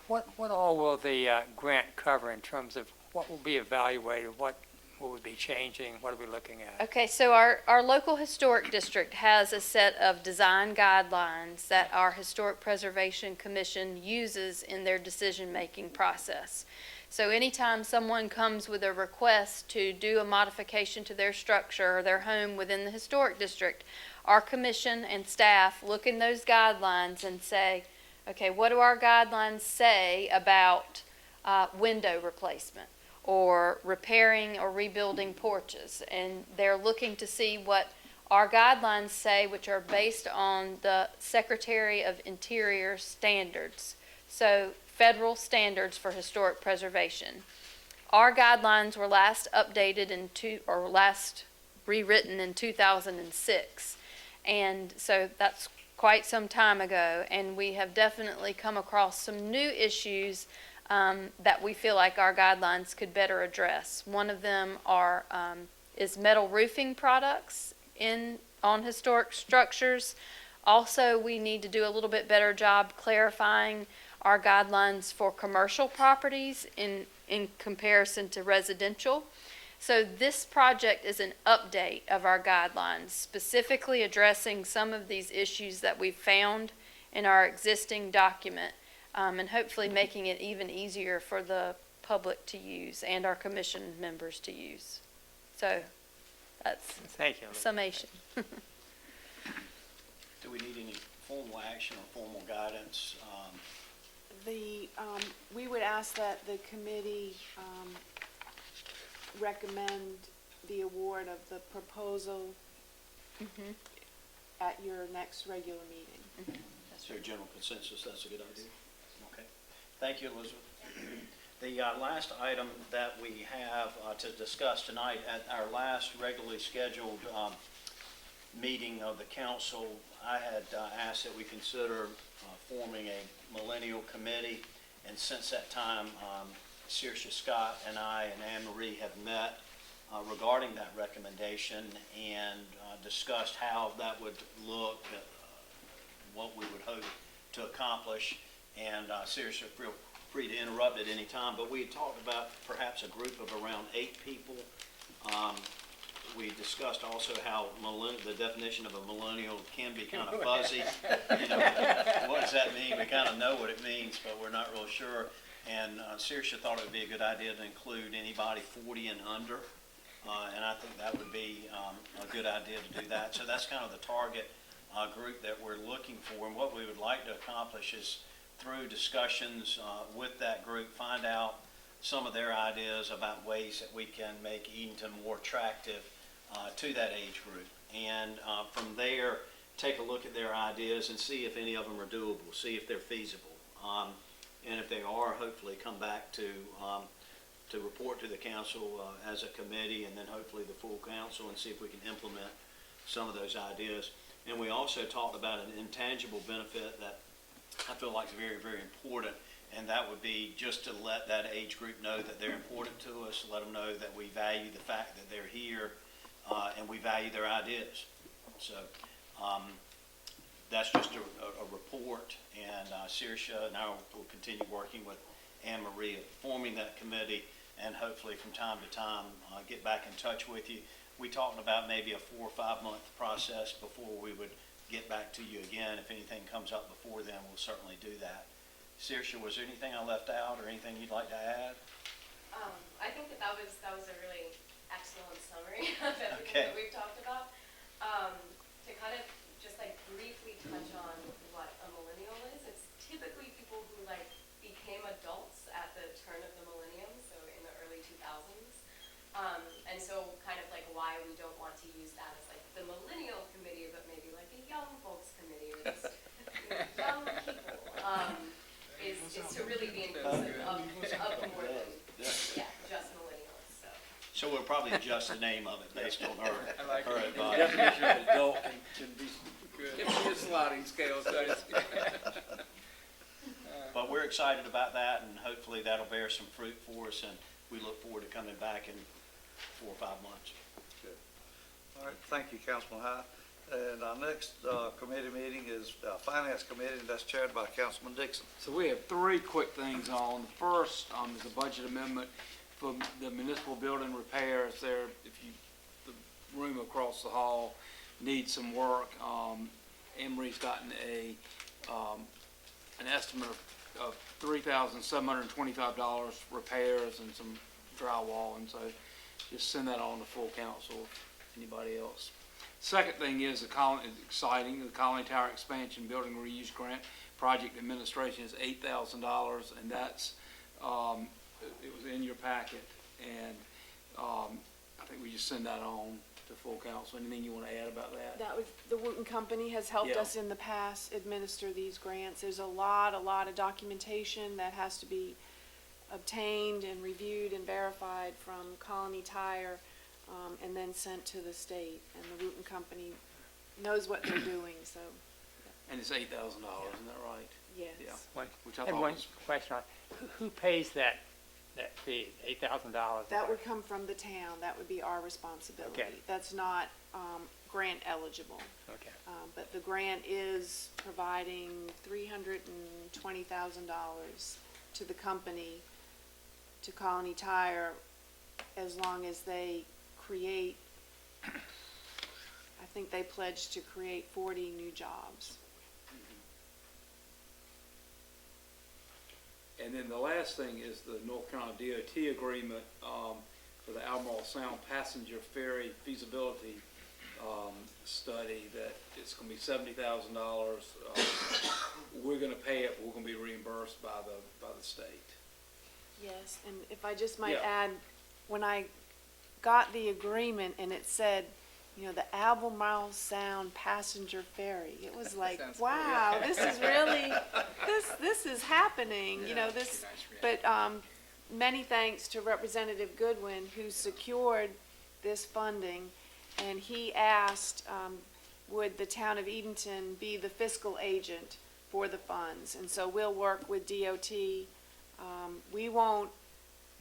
what all will the grant cover in terms of what will be evaluated, what will we be changing, what are we looking at? Okay, so our local historic district has a set of design guidelines that our Historic Preservation Commission uses in their decision-making process. So anytime someone comes with a request to do a modification to their structure or their home within the historic district, our commission and staff look in those guidelines and say, okay, what do our guidelines say about window replacement or repairing or rebuilding porches? And they're looking to see what our guidelines say, which are based on the Secretary of Interior standards. So federal standards for historic preservation. Our guidelines were last updated last rewritten in 2006. And so that's quite some time ago, and we have definitely come across some new issues that we feel like our guidelines could better address. One of them is metal roofing products on historic structures. Also, we need to do a little bit better job clarifying our guidelines for commercial properties in comparison to residential. So this project is an update of our guidelines, specifically addressing some of these issues that we've found in our existing document, and hopefully making it even easier for the public to use and our commission members to use. So that's Thank you. summation. Do we need any formal action or formal guidance? We would ask that the committee recommend the award of the proposal at your next regular meeting. Is there a general consensus that's a good idea? Okay. Thank you, Elizabeth. The last item that we have to discuss tonight, at our last regularly scheduled meeting of the council, I had asked that we consider forming a Millennial committee, and since that time, Saoirse Scott and I and Anne Marie have met regarding that recommendation and discussed how that would look, what we would hope to accomplish. And Saoirse, feel free to interrupt at any time, but we had talked about perhaps a group of around 8 people. We discussed also how the definition of a millennial can be kind of fuzzy. You know, what does that mean? We kind of know what it means, but we're not real sure. And Saoirse thought it would be a good idea to include anybody 40 and under. And I think that would be a good idea to do that. So that's kind of the target group that we're looking for. And what we would like to accomplish is through discussions with that group, find out some of their ideas about ways that we can make Edenton more attractive to that age group. And from there, take a look at their ideas and see if any of them are doable, see if they're feasible. And if they are, hopefully come back to report to the council as a committee, and then hopefully the full council, and see if we can implement some of those ideas. And we also talked about an intangible benefit that I feel like is very, very important, and that would be just to let that age group know that they're important to us, let them know that we value the fact that they're here, and we value their ideas. So that's just a report, and Saoirse and I will continue working with Anne Marie forming that committee, and hopefully from time to time get back in touch with you. We talked about maybe a 4 or 5 month process before we would get back to you again. If anything comes up before then, we'll certainly do that. Saoirse, was there anything I left out or anything you'd like to add? I think that was a really excellent summary of everything that we've talked about. To kind of just like briefly touch on what a millennial is, it's typically people who like became adults at the turn of the millennium, so in the early 2000s. And so kind of like why we don't want to use that as like the millennial committee, but maybe like a young folks committee or just young people, is to really be inclusive of more than, just millennials, so. So we'll probably adjust the name of it based on her advice. Definition of adult can be. Give me a sliding scale, so to speak. But we're excited about that, and hopefully that'll bear some fruit for us, and we look forward to coming back in 4 or 5 months. Good. All right, thank you, Councilman High. And our next committee meeting is Finance Committee, and that's chaired by Councilman Dixon. So we have 3 quick things on. The first is a budget amendment for the municipal building repairs there. If you, the room across the hall needs some work. Emery's gotten an estimate of $3,725 repairs and some drywall, and so just send that on to full council if anybody else. Second thing is exciting, the Colony Tower Expansion Building Reuse Grant Project Administration is $8,000, and that's, it was in your packet, and I think we just send that on to full council. Anything you want to add about that? That was, the Wooten Company has helped Yeah. us in the past administer these grants. There's a lot of documentation that has to be obtained and reviewed and verified from Colony Tire, and then sent to the state. And the Wooten Company knows what they're doing, so, And it's $8,000, isn't that right? yes. Yeah. Which I And thought one was, question, who pays that fee, $8,000? That would come from the town. That would be our responsibility. Okay. That's not grant eligible. Okay. But the grant is providing $320,000 to the company, to Colony Tire, as long as they create, I think they pledged to create 40 new jobs. and then the last thing is the North Carolina DOT agreement for the Albemarle Sound Passenger Ferry feasibility study, that it's going to be $70,000. We're going to pay it, but we're going to be reimbursed by the state. Yes, and if I just might Yeah. add, when I got the agreement and it said, you know, the Albemarle Sound Passenger Ferry, it was like, Sounds wow, this is really, this is happening, you know, this, but many thanks to Representative Goodwin, who secured this funding, and he asked, would the town of Edenton be the fiscal agent for the funds? And so we'll work with DOT. We won't,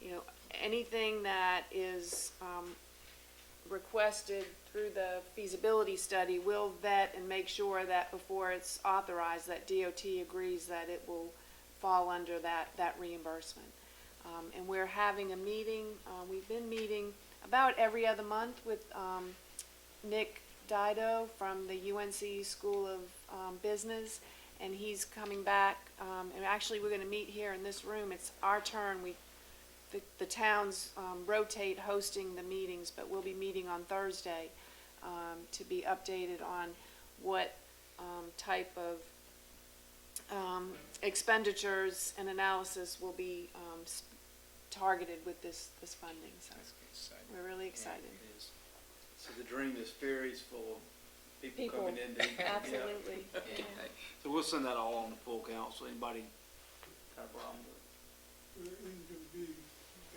you know, anything that is requested through the feasibility study, we'll vet and make sure that before it's authorized, that DOT agrees that it will fall under that reimbursement. And we're having a meeting, we've been meeting about every other month with Nick Dido from the UNC School of Business, and he's coming back, and actually, we're gonna meet here in this room. It's our turn. The towns rotate hosting the meetings, but we'll be meeting on Thursday to be updated on what type of expenditures and analysis will be targeted with this funding. So we're really excited. It is. So the dream is ferries full of people coming in. Absolutely. Yeah. So we'll send that all on the full council. Anybody got a problem with it? Is it gonna be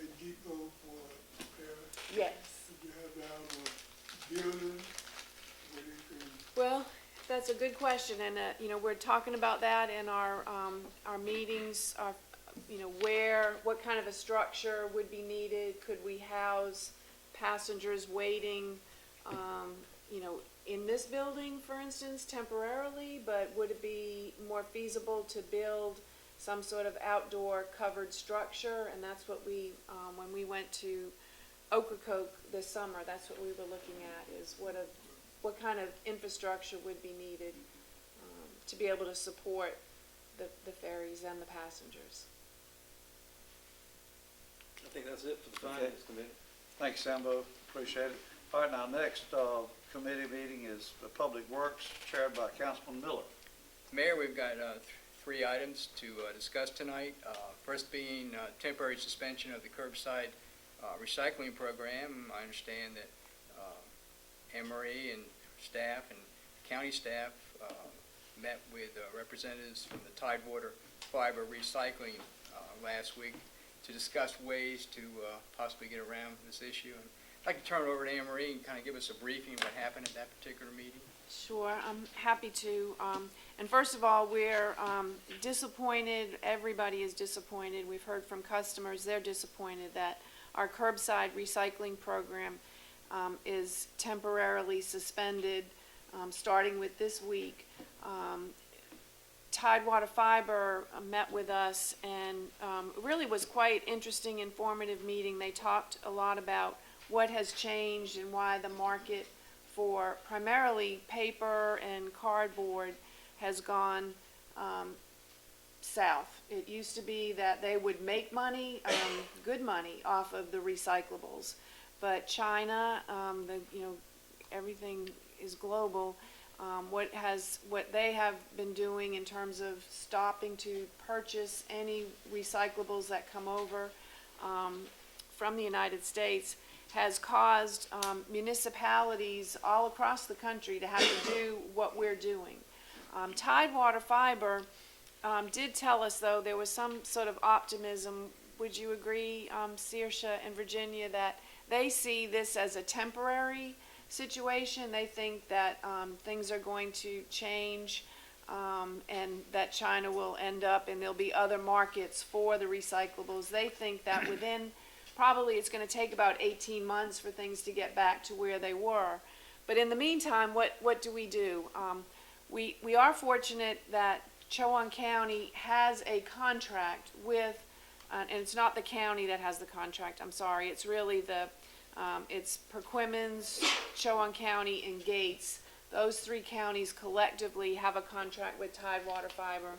a depot for ferries? Yes. Did you have to have a building where you can? Well, that's a good question, and, we're talking about that in our meetings, what kind of a structure would be needed? Could we house passengers waiting, in this building, for instance, temporarily? But would it be more feasible to build some sort of outdoor covered structure? And that's what when we went to Cooke this summer, that's what we were looking at, is what kind of infrastructure would be needed to be able to support the ferries and the passengers. I think that's it for the Okay. finance committee. Thanks, Sambo, appreciate it. All right, now, next committee meeting is the Public Works, chaired by Councilman Miller. Mayor, we've got three items to discuss tonight. First being temporary suspension of the curbside recycling program. I understand that Emery and staff and county staff met with representatives from the Tidewater Fiber Recycling last week to discuss ways to possibly get around this issue. And I'd like to turn it over to Emery and kind of give us a briefing of what happened at that particular meeting. Sure, I'm happy to. And first of all, we're disappointed. Everybody is disappointed. We've heard from customers, they're disappointed that our curbside recycling program is temporarily suspended, starting with this week. Tidewater Fiber met with us, and really was quite interesting, informative meeting. They talked a lot about what has changed and why the market for primarily paper and cardboard has gone south. It used to be that they would make money, good money, off of the recyclables, but China, everything is global. What they have been doing in terms of stopping to purchase any recyclables that come over from the United States has caused municipalities all across the country to have to do what we're doing. Tidewater Fiber did tell us, though, there was some sort of optimism. Would you agree, Saoirse and Virginia, that they see this as a temporary situation? They think that things are going to change and that China will end up and there'll be other markets for the recyclables. They think that within, probably it's going to take about 18 months for things to get back to where they were. But in the meantime, what do? We are fortunate that Chowan County has a contract with, and it's not the county that has the contract, I'm sorry, it's really it's Perquimans, Chowan County, and Gates. Those three counties collectively have a contract with Tidewater Fiber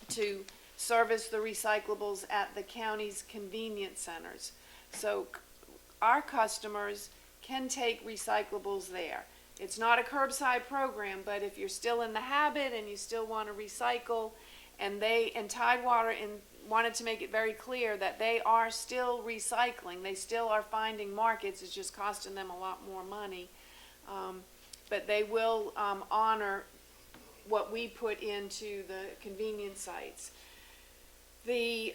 to service the recyclables at the county's convenience centers. So our customers can take recyclables there. It's not a curbside program, but if you're still in the habit and you still want to recycle, and Tidewater wanted to make it very clear that they are still recycling. They still are finding markets. It's just costing them a lot more money. But they will honor what we put into the convenience sites. The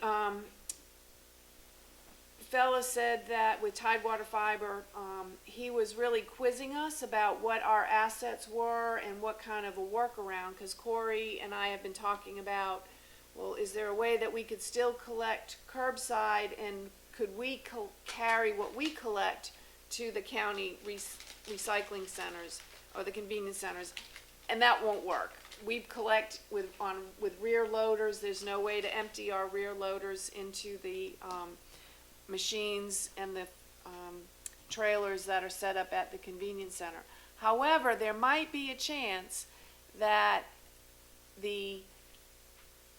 fella said that with Tidewater Fiber, he was really quizzing us about what our assets were and what kind of a workaround, because Corey and I have been talking about, well, is there a way that we could still collect curbside, and could we carry what we collect to the county recycling centers or the convenience centers? And that won't work. We collect with rear loaders. There's no way to empty our rear loaders into the machines and the trailers that are set up at the convenience center. However, there might be a chance that the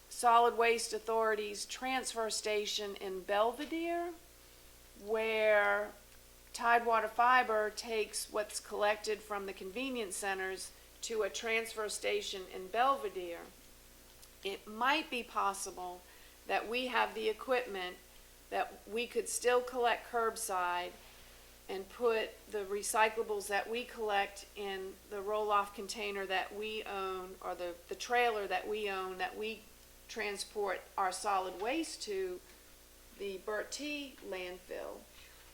Solid Waste Authority's transfer station in Belvedere, where Tidewater Fiber takes what's collected from the convenience centers to a transfer station in Belvedere. It might be possible that we have the equipment that we could still collect curbside and put the recyclables that we collect in the roll-off container that we own, or the trailer that we own, that we transport our solid waste to, the Burt T landfill.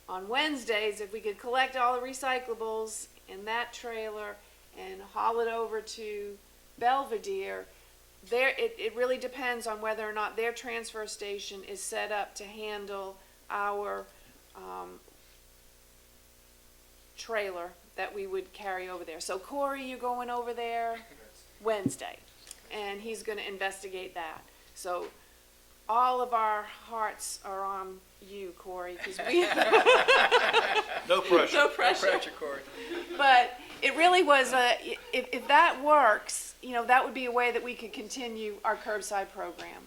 On Wednesdays, if we could collect all the recyclables in that trailer and haul it over to Belvedere, it really depends on whether or not their transfer station is set up to handle our trailer that we would carry over there. So Corey, you're going over there Wednesday, and he's going to investigate that. So all of our hearts are on you, Corey, because we No pressure. no pressure. No pressure, Corey. But it really was if that works, that would be a way that we could continue our curbside program.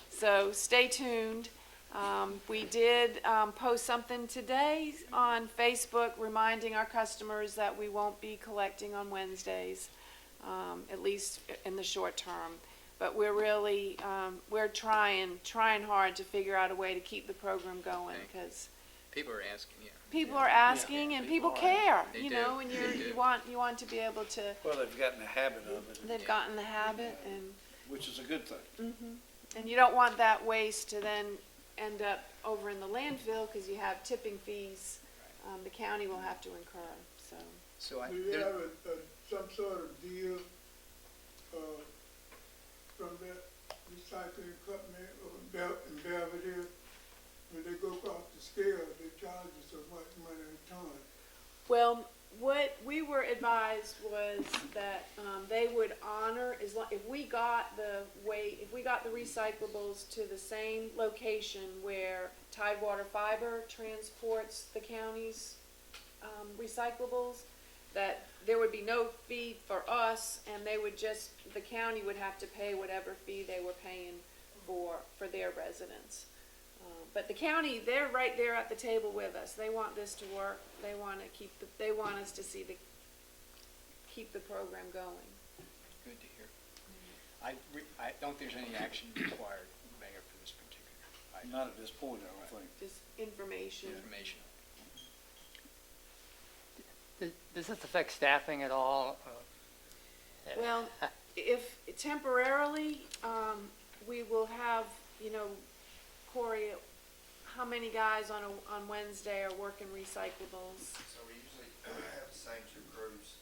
So stay tuned. We did post something today on Facebook reminding our customers that we won't be collecting on Wednesdays, at least in the short term. But we're really, we're trying hard to figure out a way to keep the program going, because People are asking, yeah. people are asking and people care, They and do. They do. you want to be able to, Well, they've gotten a habit of it, they've gotten the habit, and which is a good thing. and you don't want that waste to then end up over in the landfill, because you have tipping fees the county will have to incur, so. So Do you have some sort of deal, from that recycling company in Belvedere? When they go across the scale, they charge you so much money a ton. Well, what we were advised was that they would honor, if we got the recyclables to the same location where Tidewater Fiber transports the county's recyclables, that there would be no fee for us, and the county would have to pay whatever fee they were paying for their residents. But the county, they're right there at the table with us. They want this to work. They want us to keep the program going. Good to hear. I don't think there's any action required, Mayor, for this particular item. Not at this point, I don't think. Just information. Information. Does this affect staffing at all? Well, if temporarily, we will have, Corey, how many guys on Wednesday are working recyclables? So we usually have the same two crews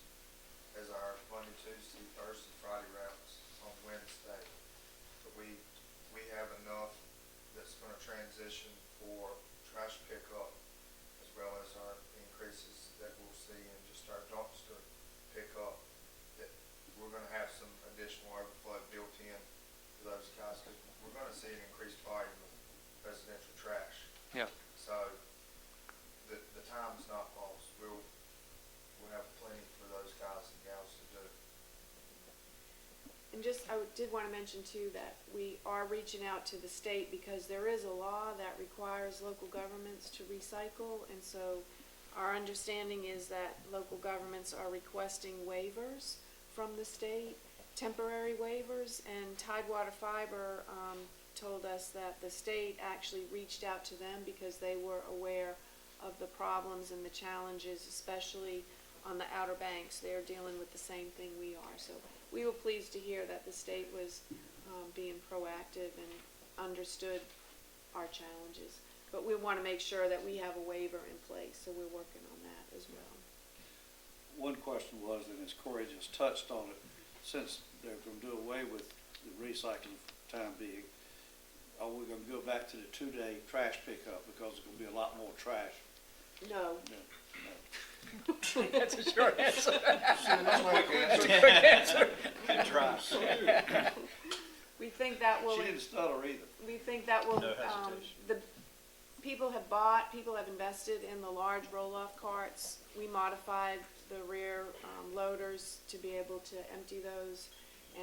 as our Monday, Tuesday, Thursday, Friday routes on Wednesday. But we have enough that's gonna transition for trash pickup, as well as our increases that we'll see in just our dumpster pickup, that we're gonna have some additional overflow built in to those guys, because we're gonna see an increased volume of residential trash. Yeah. So the time's not lost. We'll have plenty for those guys and gals to do. And I did want to mention too that we are reaching out to the state, because there is a law that requires local governments to recycle, and so our understanding is that local governments are requesting waivers from the state, temporary waivers, and Tidewater Fiber told us that the state actually reached out to them because they were aware of the problems and the challenges, especially on the Outer Banks. They're dealing with the same thing we are. So we were pleased to hear that the state was being proactive and understood our challenges. But we want to make sure that we have a waiver in place, so we're working on that as well. One question was, and as Corey just touched on it, since they're going to do away with the recycling for the time being, are we going to go back to the 2-day trash pickup, because there's going to be a lot more trash? No. That's a short answer. Quick answer. And dry. We think that will. She didn't stutter either. We think that will. No hesitation. The people have invested in the large roll-off carts. We modified the rear loaders to be able to empty those,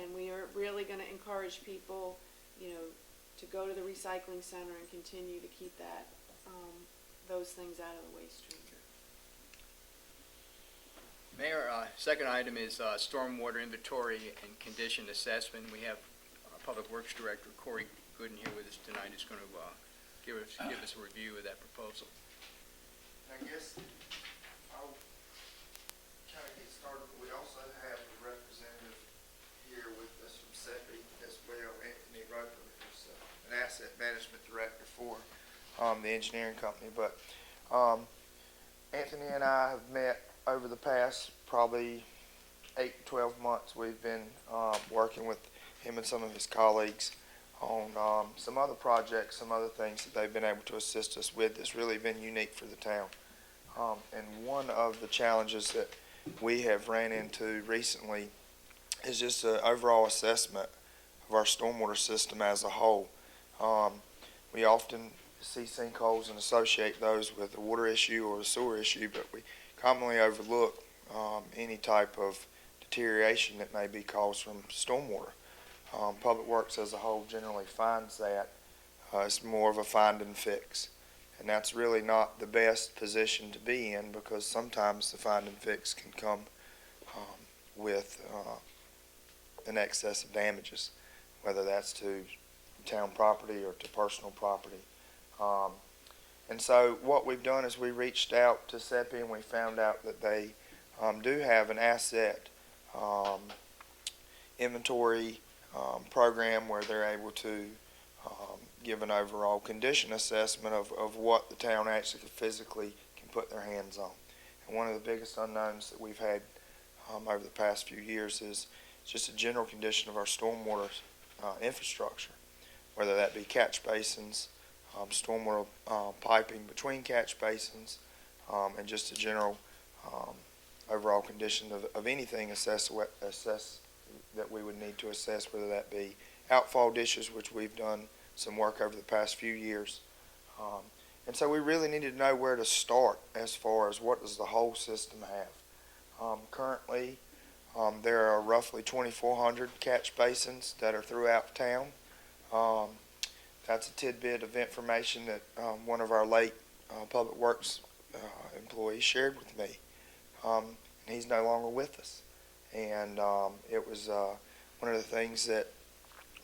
And we are really gonna encourage people, to go to the recycling center and continue to keep that, those things out of the waste stream. Mayor, second item is stormwater inventory and condition assessment. We have Public Works Director Corey Gooden here with us tonight, who's going to give us a review of that proposal. I guess I'll kind of get started, but we also have a representative here with us from SEPI as well, Anthony Roper, who's an asset management director for the engineering company. But Anthony and I have met over the past probably 8 to 12 months. We've been working with him and some of his colleagues on some other projects, some other things that they've been able to assist us with that's really been unique for the town. And one of the challenges that we have ran into recently is just an overall assessment of our stormwater system as a whole. We often see sinkholes and associate those with a water issue or a sewer issue, but we commonly overlook any type of deterioration that may be caused from stormwater. Public Works as a whole generally finds that it's more of a find and fix. And that's really not the best position to be in, because sometimes the find and fix can come with an excess of damages, whether that's to town property or to personal property. And so what we've done is we reached out to SEPI and we found out that they do have an asset inventory program where they're able to give an overall condition assessment of what the town actually physically can put their hands on. And one of the biggest unknowns that we've had over the past few years is just a general condition of our stormwater infrastructure, whether that be catch basins, stormwater piping between catch basins, and just a general overall condition of anything assess that we would need to assess, whether that be outfall dishes, which we've done some work over the past few years. And so we really needed to know where to start as far as what does the whole system have. Currently, there are roughly 2,400 catch basins that are throughout town. That's a tidbit of information that one of our late Public Works employees shared with me. And he's no longer with us. And it was one of the things that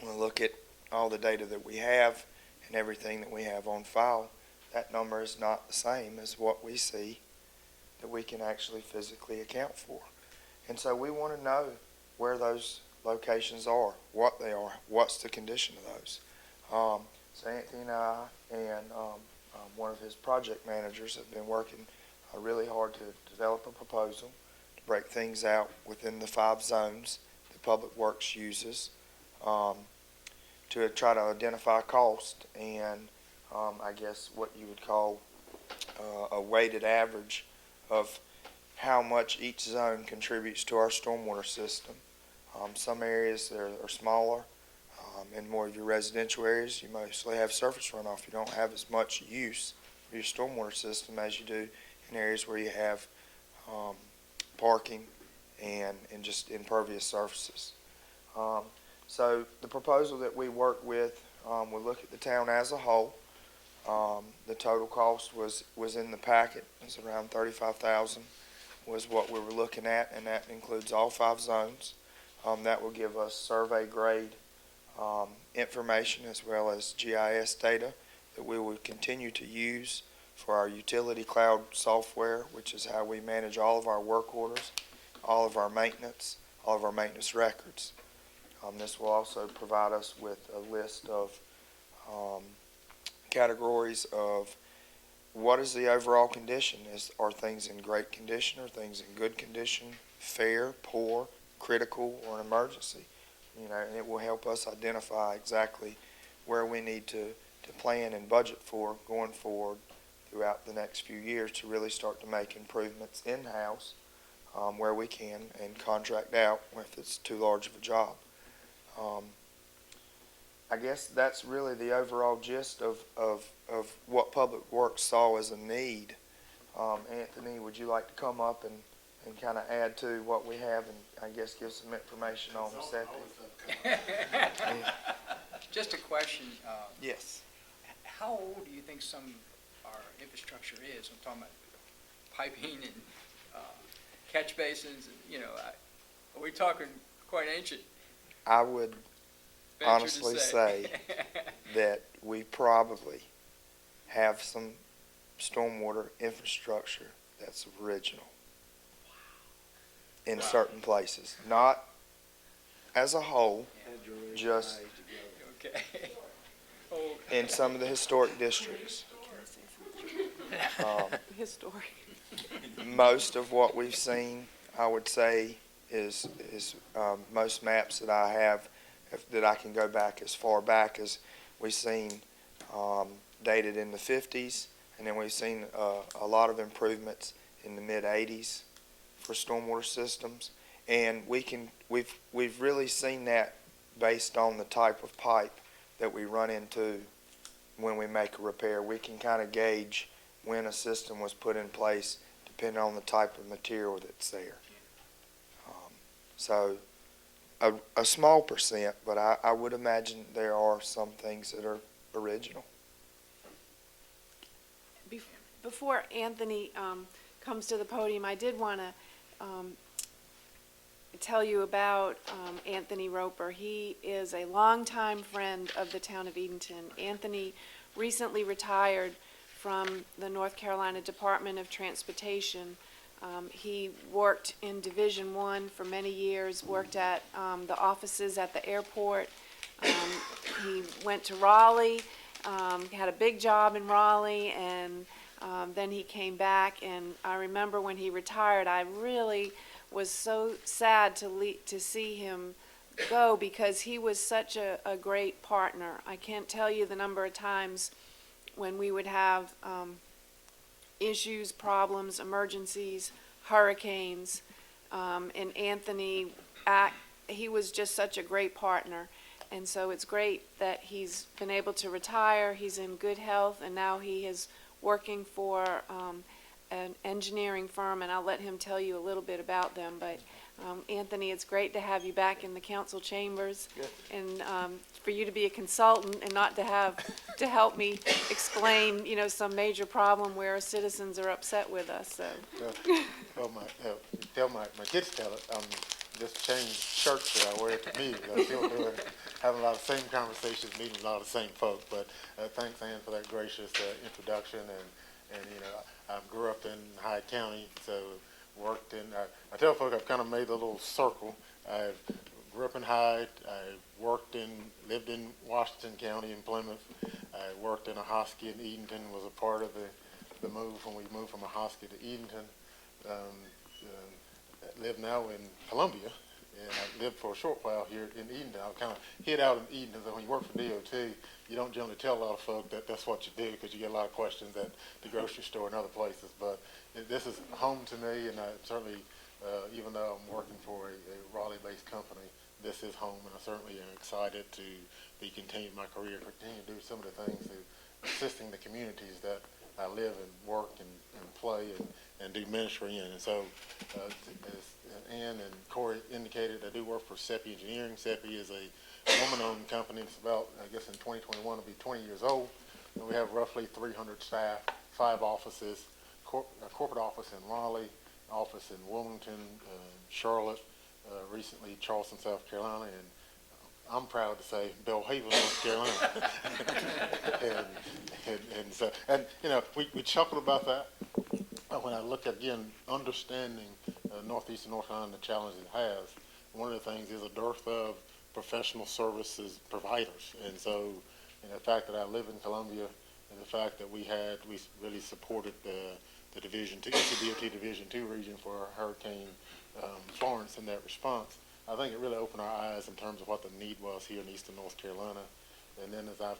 when we look at all the data that we have and everything that we have on file, that number is not the same as what we see that we can actually physically account for. And so we want to know where those locations are, what they are, what's the condition of those. So Anthony and I and one of his project managers have been working really hard to develop a proposal to break things out within the 5 zones that Public Works uses to try to identify cost and I guess what you would call a weighted average of how much each zone contributes to our stormwater system. Some areas are smaller. In more of your residential areas, you mostly have surface runoff. You don't have as much use of your stormwater system as you do in areas where you have parking and just impervious surfaces. So the proposal that we work with, we look at the town as a whole. The total cost was in the packet. It's around $35,000 was what we were looking at, and that includes all 5 zones. That will give us survey grade information as well as GIS data that we will continue to use for our utility cloud software, which is how we manage all of our work orders, all of our maintenance records. This will also provide us with a list of categories of what is the overall condition. Are things in great condition? Are things in good condition? Fair, poor, critical, or an emergency? And it will help us identify exactly where we need to plan and budget for going forward throughout the next few years to really start to make improvements in-house where we can and contract out if it's too large of a job. I guess that's really the overall gist of what Public Works saw as a need. Anthony, would you like to come up and kind of add to what we have and I guess give some information on septic. Just a question, Yes. how old do you think some of our infrastructure is? I'm talking about piping and catch basins, and, you know, are we talking quite ancient? I would Venture to honestly say that we probably have some stormwater infrastructure that's original in certain places, not as a whole, just Okay. Oh, in some of the historic districts. Historic. Most of what we've seen, I would say, is most maps that I have, that I can go back as far back as we've seen, dated in the 50s, and then we've seen a lot of improvements in the mid-80s for stormwater systems, and we've really seen that based on the type of pipe that we run into when we make a repair. We can kind of gauge when a system was put in place depending on the type of material that's there. So a small percent, but I would imagine there are some things that are original. Before Anthony comes to the podium, I did want to tell you about Anthony Roper. He is a longtime friend of the town of Edenton. Anthony recently retired from the North Carolina Department of Transportation. He worked in Division I for many years, worked at the offices at the airport. He went to Raleigh, had a big job in Raleigh, and then he came back. And I remember when he retired, I really was so sad to see him go, because he was such a great partner. I can't tell you the number of times when we would have issues, problems, emergencies, hurricanes, and Anthony, he was just such a great partner. And so it's great that he's been able to retire. He's in good health, and now he is working for an engineering firm, and I'll let him tell you a little bit about them. But Anthony, it's great to have you back in the council chambers, and for you to be a consultant and not to have to help me explain, you know, some major problem where citizens are upset with us. So. Well, tell my kids tell it. Just changed shirts that I wear at the meetings. I still do it. Having a lot of the same conversations, meeting a lot of the same folks. But thanks, Ann, for that gracious introduction. And you know, I grew up in Hyde County, so worked in. I tell folks I've kind of made a little circle. I grew up in Hyde. I lived in Washington County in Plymouth. I worked in a hospital in Edenton. Was a part of the move when we moved from a hospital to Edenton. Live now in Columbia, and I lived for a short while here in Edenton. I kind of hid out in Edenton, so when you work for DOT, you don't generally tell a lot of folk that that's what you do, because you get a lot of questions at the grocery store and other places. But this is home to me, and I certainly, even though I'm working for a Raleigh-based company, this is home, and I certainly am excited to be continuing my career, continue to do some of the things that assisting the communities that I live and work and play and do ministry in. And so, as Ann and Corey indicated, I do work for SEPI Engineering. SEPI is a woman-owned company. It's about, I guess in 2021, will be 20 years old. And we have roughly 300 staff, 5 offices, a corporate office in Raleigh, office in Wilmington, Charlotte, recently Charleston, South Carolina, and I'm proud to say Belhaven, North Carolina. and you know, we chuckle about that. When I look at, again, understanding northeastern North Carolina, the challenge it has, one of the things is a dearth of professional services providers. And so, you know, the fact that I live in Columbia, and the fact that we really supported the Division 2, DOT Division 2 region for Hurricane Florence in that response, I think it really opened our eyes in terms of what the need was here in eastern North Carolina. And then as I've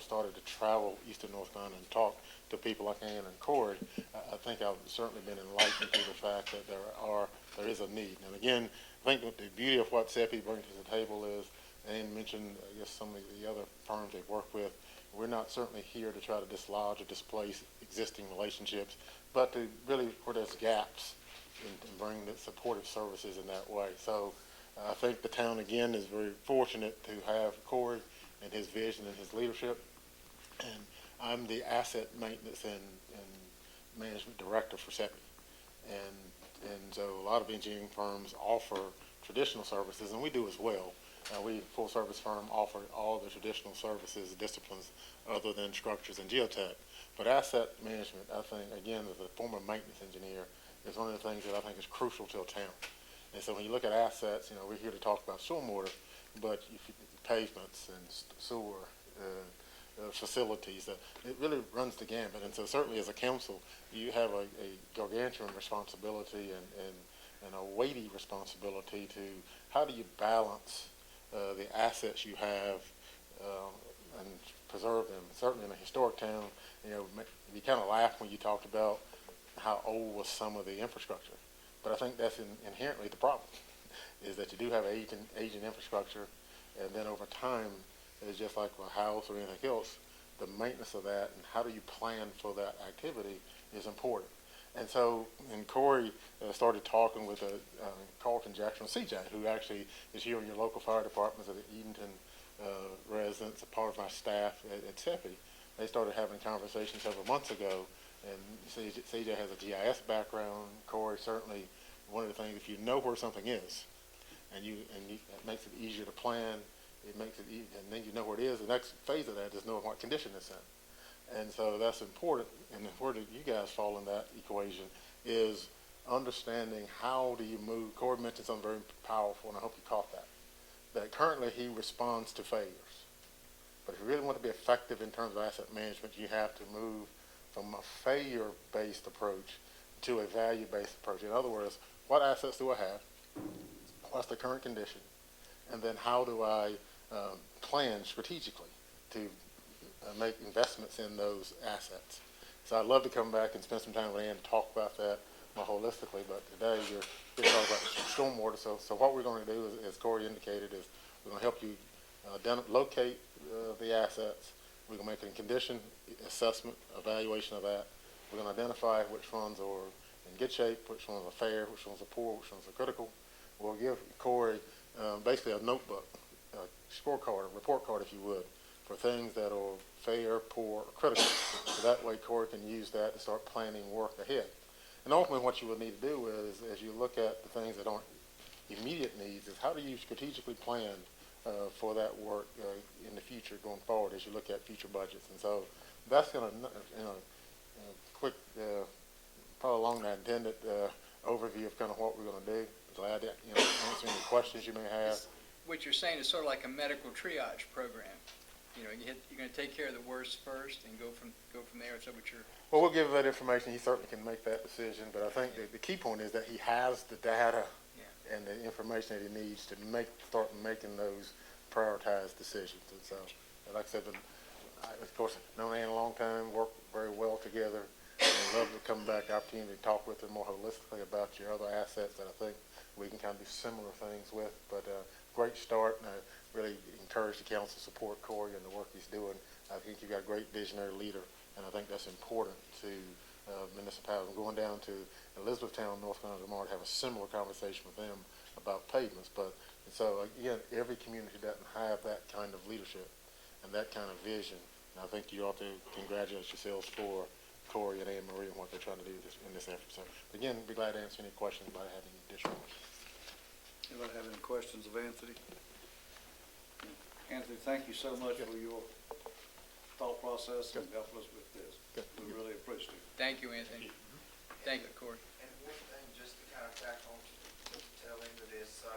started to travel eastern North Carolina and talk to people like Ann and Corey, I think I've certainly been enlightened to the fact that there is a need. And again, I think what the beauty of what SEPI brings to the table is, Ann mentioned, I guess, some of the other firms they've worked with. We're not certainly here to try to dislodge or displace existing relationships, but to really, where there's gaps and bring the supportive services in that way. So I think the town, again, is very fortunate to have Corey and his vision and his leadership. And I'm the asset maintenance and management director for SEPI. And so a lot of engineering firms offer traditional services, and we do as well. We, full service firm, offer all the traditional services, disciplines other than structures and geotech. But asset management, I think, again, as a former maintenance engineer, is one of the things that I think is crucial to a town. And so when you look at assets, we're here to talk about stormwater, but pavements and sewer, facilities, it really runs the gamut. And so certainly as a council, you have a gargantuan responsibility and a weighty responsibility to how do you balance the assets you have and preserve them. Certainly in a historic town, you kind of laugh when you talked about how old was some of the infrastructure. But I think that's inherently the problem, is that you do have aging infrastructure, and then over time, it's just like a house or anything else, the maintenance of that and how do you plan for that activity is important. And so, and Corey started talking with Carlton Jackson, CJ, who actually is here in your local fire departments of the Edenton residents, a part of my staff at SEPI. They started having a conversation several months ago, and CJ has a GIS background. Corey, certainly one of the things, if you know where something is, and it makes it easier to plan, it makes it easy, and then you know where it is. The next phase of that is knowing what condition it's in. And so that's important. And where do you guys fall in that equation is understanding how do you move. Corey mentioned something very powerful, and I hope you caught that. That currently he responds to failures. But if you really want to be effective in terms of asset management, you have to move from a failure-based approach to a value-based approach. In other words, what assets do I have? What's the current condition? And then how do I plan strategically to make investments in those assets? So I'd love to come back and spend some time with Ann and talk about that more holistically, but today you're going to talk about stormwater. So what we're going to do, as Corey indicated, is we're going to help you locate the assets. We're going to make a condition assessment, evaluation of that. We're going to identify which funds are in good shape, which ones are fair, which ones are poor, which ones are critical. We'll give Corey basically a notebook, a scorecard, a report card, if you would, for things that are fair, poor, or critical. So that way Corey can use that to start planning work ahead. And ultimately what you will need to do is, as you look at the things that aren't immediate needs, is how do you strategically plan for that work in the future going forward as you look at future budgets. And so that's going to, quick, probably along that intended overview of kind of what we're going to do. Glad to answer any questions you may have. What you're saying is sort of like a medical triage program. You're going to take care of the worst first and go from there. Is that what you're? Well, we'll give him that information. He certainly can make that decision. But I think the key point is that he has the data and the information that he needs to start making those prioritized decisions. And so, like I said, of course, known Ann a long time, worked very well together. I'd love to come back, opportunity to talk with him more holistically about your other assets that I think we can kind of do similar things with. But great start, and I really encourage the council to support Corey and the work he's doing. I think you've got a great visionary leader, and I think that's important to municipalities. I'm going down to Elizabethtown, North Carolina tomorrow to have a similar conversation with them about pavements. But so again, every community doesn't have that kind of leadership and that kind of vision. And I think you ought to congratulate yourselves for Corey and Anne Marie and what they're trying to do in this effort. So again, be glad to answer any questions about having any additional questions. Anybody have any questions of Anthony? Anthony, thank you so much for your thought process and helping us with this. We really appreciate it. Thank you, Anthony. Thank you, Corey. And one thing, just to kind of tack on to tell into this, so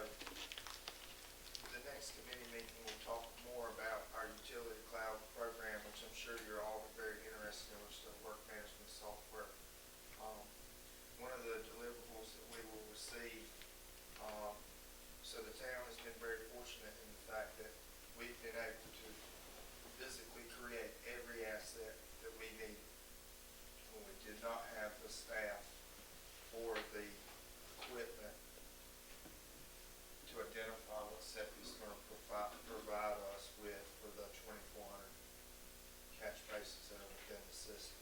the next committee meeting will talk more about our utility cloud program, which I'm sure you're all very interested in, which is the work management software. One of the deliverables that we will receive, so the town has been very fortunate in the fact that we've been able to physically create every asset that we need. When we did not have the staff or the equipment to identify what SEPI is going to provide us with for the 2,400 catch bases that are within the system.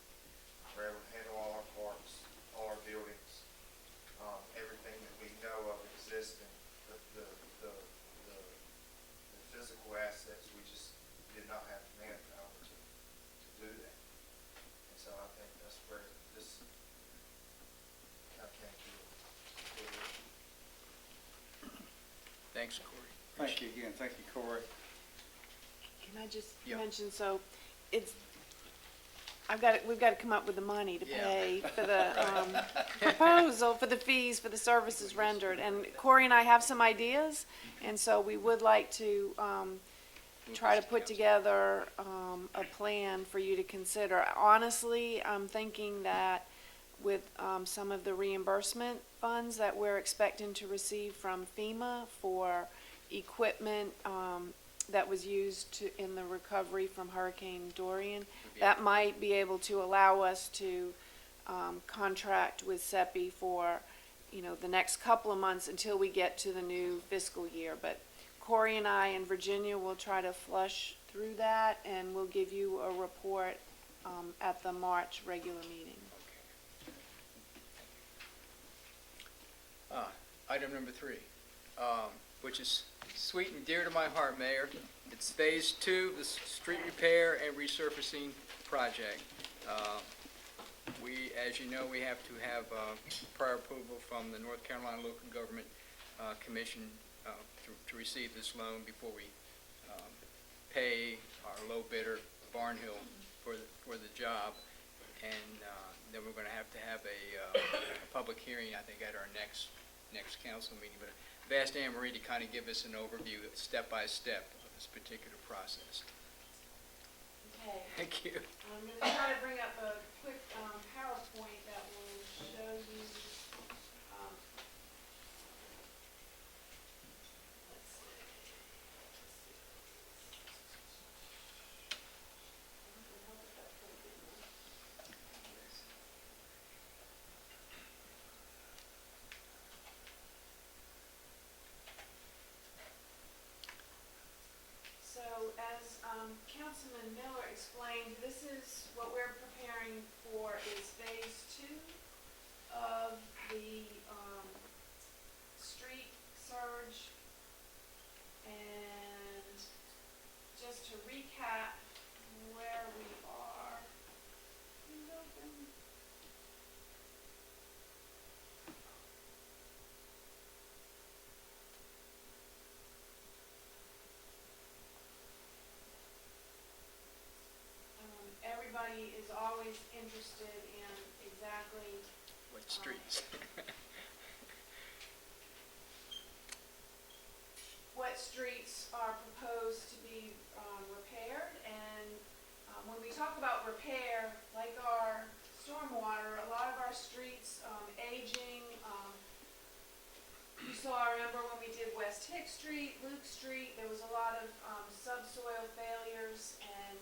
Thanks, Corey. Thank you again. Thank you, Corey. Can I just Yeah. mention, so it's, we've got to come up with the money to Yeah. pay for the proposal, for the fees, for the services rendered. And Corey and I have some ideas, and so we would like to try to put together a plan for you to consider. Honestly, I'm thinking that with some of the reimbursement funds that we're expecting to receive from FEMA for equipment that was used in the recovery from Hurricane Dorian, that might be able to allow us to contract with SEPI for, the next couple of months until we get to the new fiscal year. But Corey and I and Virginia will try to flush through that, and we'll give you a report at the March regular meeting. Item number 3, which is sweet and dear to my heart, Mayor. It's phase 2 of the street repair and resurfacing project. As you know, we have to have prior approval from the North Carolina Local Government Commission to receive this loan before we pay our low bidder, Barnhill, for the job. And then we're going to have a public hearing, I think, at our next council meeting. But I've asked Anne Marie to kind of give us an overview, step by step, of this particular process. Okay. Thank you. I'm going to try to bring up a quick PowerPoint that will show you. Let's see. So as Councilman Miller explained, this is what we're preparing for is phase 2 of the street surge. And just to recap where we are. Please open. Everybody is always interested in exactly What streets? what streets are proposed to be repaired. And when we talk about repair, like our stormwater, a lot of our streets aging. You saw, I remember when we did West Hick Street, Luke Street, there was a lot of subsoil failures, and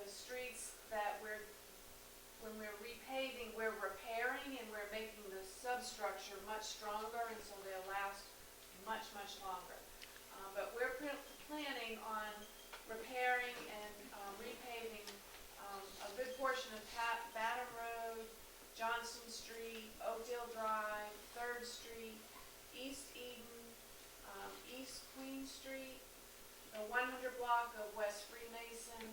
the streets that when we're repaving, we're repairing and we're making the substructure much stronger, and so they'll last much, much longer. But we're planning on repairing and repaving a good portion of Baton Road, Johnston Street, Oakdale Drive, 3rd Street, East Eden, East Queen Street, the 100 block of West Freemason.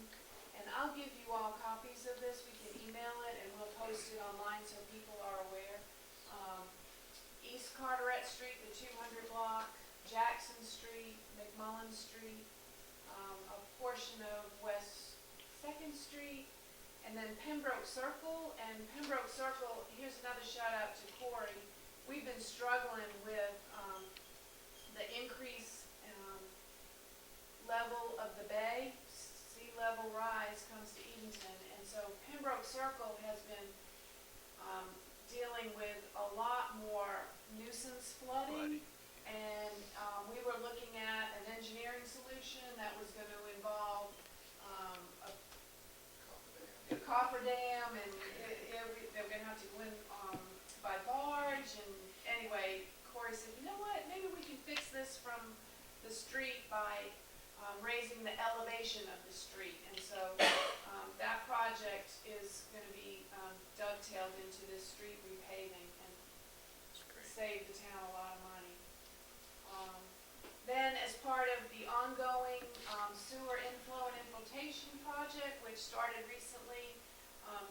And I'll give you all copies of this. We can email it and we'll post it online so people are aware. East Carteret Street, the 200 block, Jackson Street, McMullen Street, a portion of West 2nd Street, and then Pembroke Circle. And Pembroke Circle, here's another shout out to Corey. We've been struggling with the increase level of the bay. Sea level rise comes to Edenton, and so Pembroke Circle has been dealing with a lot more nuisance flooding. And we were looking at an engineering solution that was going to involve a coffer dam, and they were going to have to go in by barge. And anyway, Corey said, you know what, maybe we can fix this from the street by raising the elevation of the street. And so that project is going to be dovetailed into this street repaving and save the town a lot of money. Then as part of the ongoing sewer inflow and infiltration project, which started recently,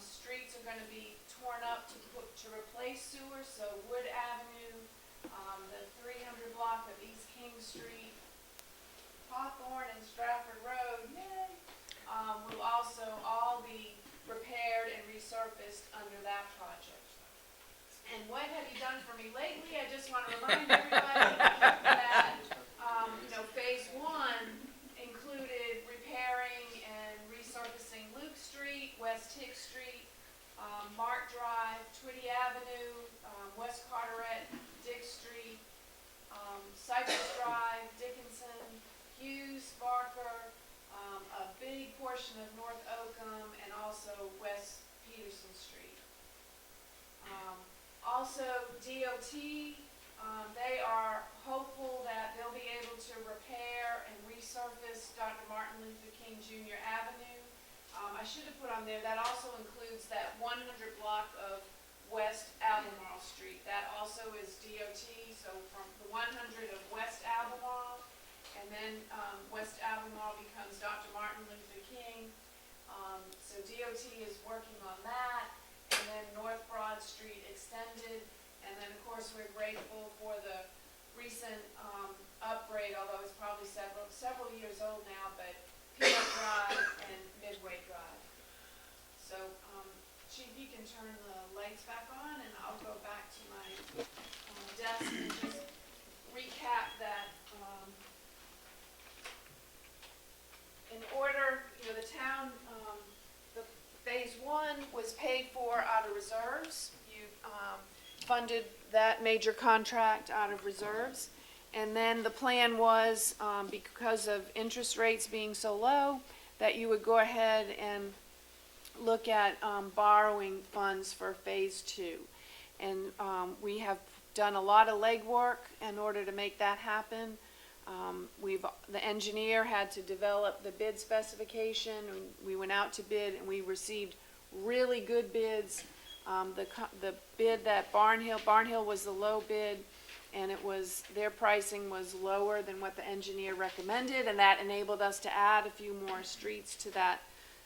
streets are going to be torn up to replace sewer. So Wood Avenue, the 300 block of East King Street, Stratford Road, yay, will also all be repaired and resurfaced under that project. And what have you done for me lately? I just want to remind everybody that, phase one included repairing and resurfacing Luke Street, West Hicks Street, Mark Drive, Twitty Avenue, West Carteret, Dick Street, Cypress Drive, Dickinson, Hughes, Barker, a big portion of North Oakham, and also West Peterson Street. Also, DOT, they are hopeful that they'll be able to repair and resurface Dr. Martin Luther King Jr. Avenue. I should have put on there, that also includes that 100 block of West Albemarle Street. That also is DOT, so from the 100 of West Albemarle, and then West Albemarle becomes Dr. Martin Luther King. So DOT is working on that, and then North Broad Street extended, and then of course we're grateful for the recent upgrade, although it's probably several years old now, but Peanut Drive and Midway Drive. So, Chief, you can turn the lights back on, and I'll go back to my desk and just recap that. In order, the town, the phase one was paid for out of reserves. You funded that major contract out of reserves. And then the plan was, because of interest rates being so low, that you would go ahead and look at borrowing funds for phase two. And we have done a lot of legwork in order to make that happen. The engineer had to develop the bid specification. We went out to bid and we received really good bids. The bid that Barnhill was the low bid, and their pricing was lower than what the engineer recommended, and that enabled us to add a few more streets to that.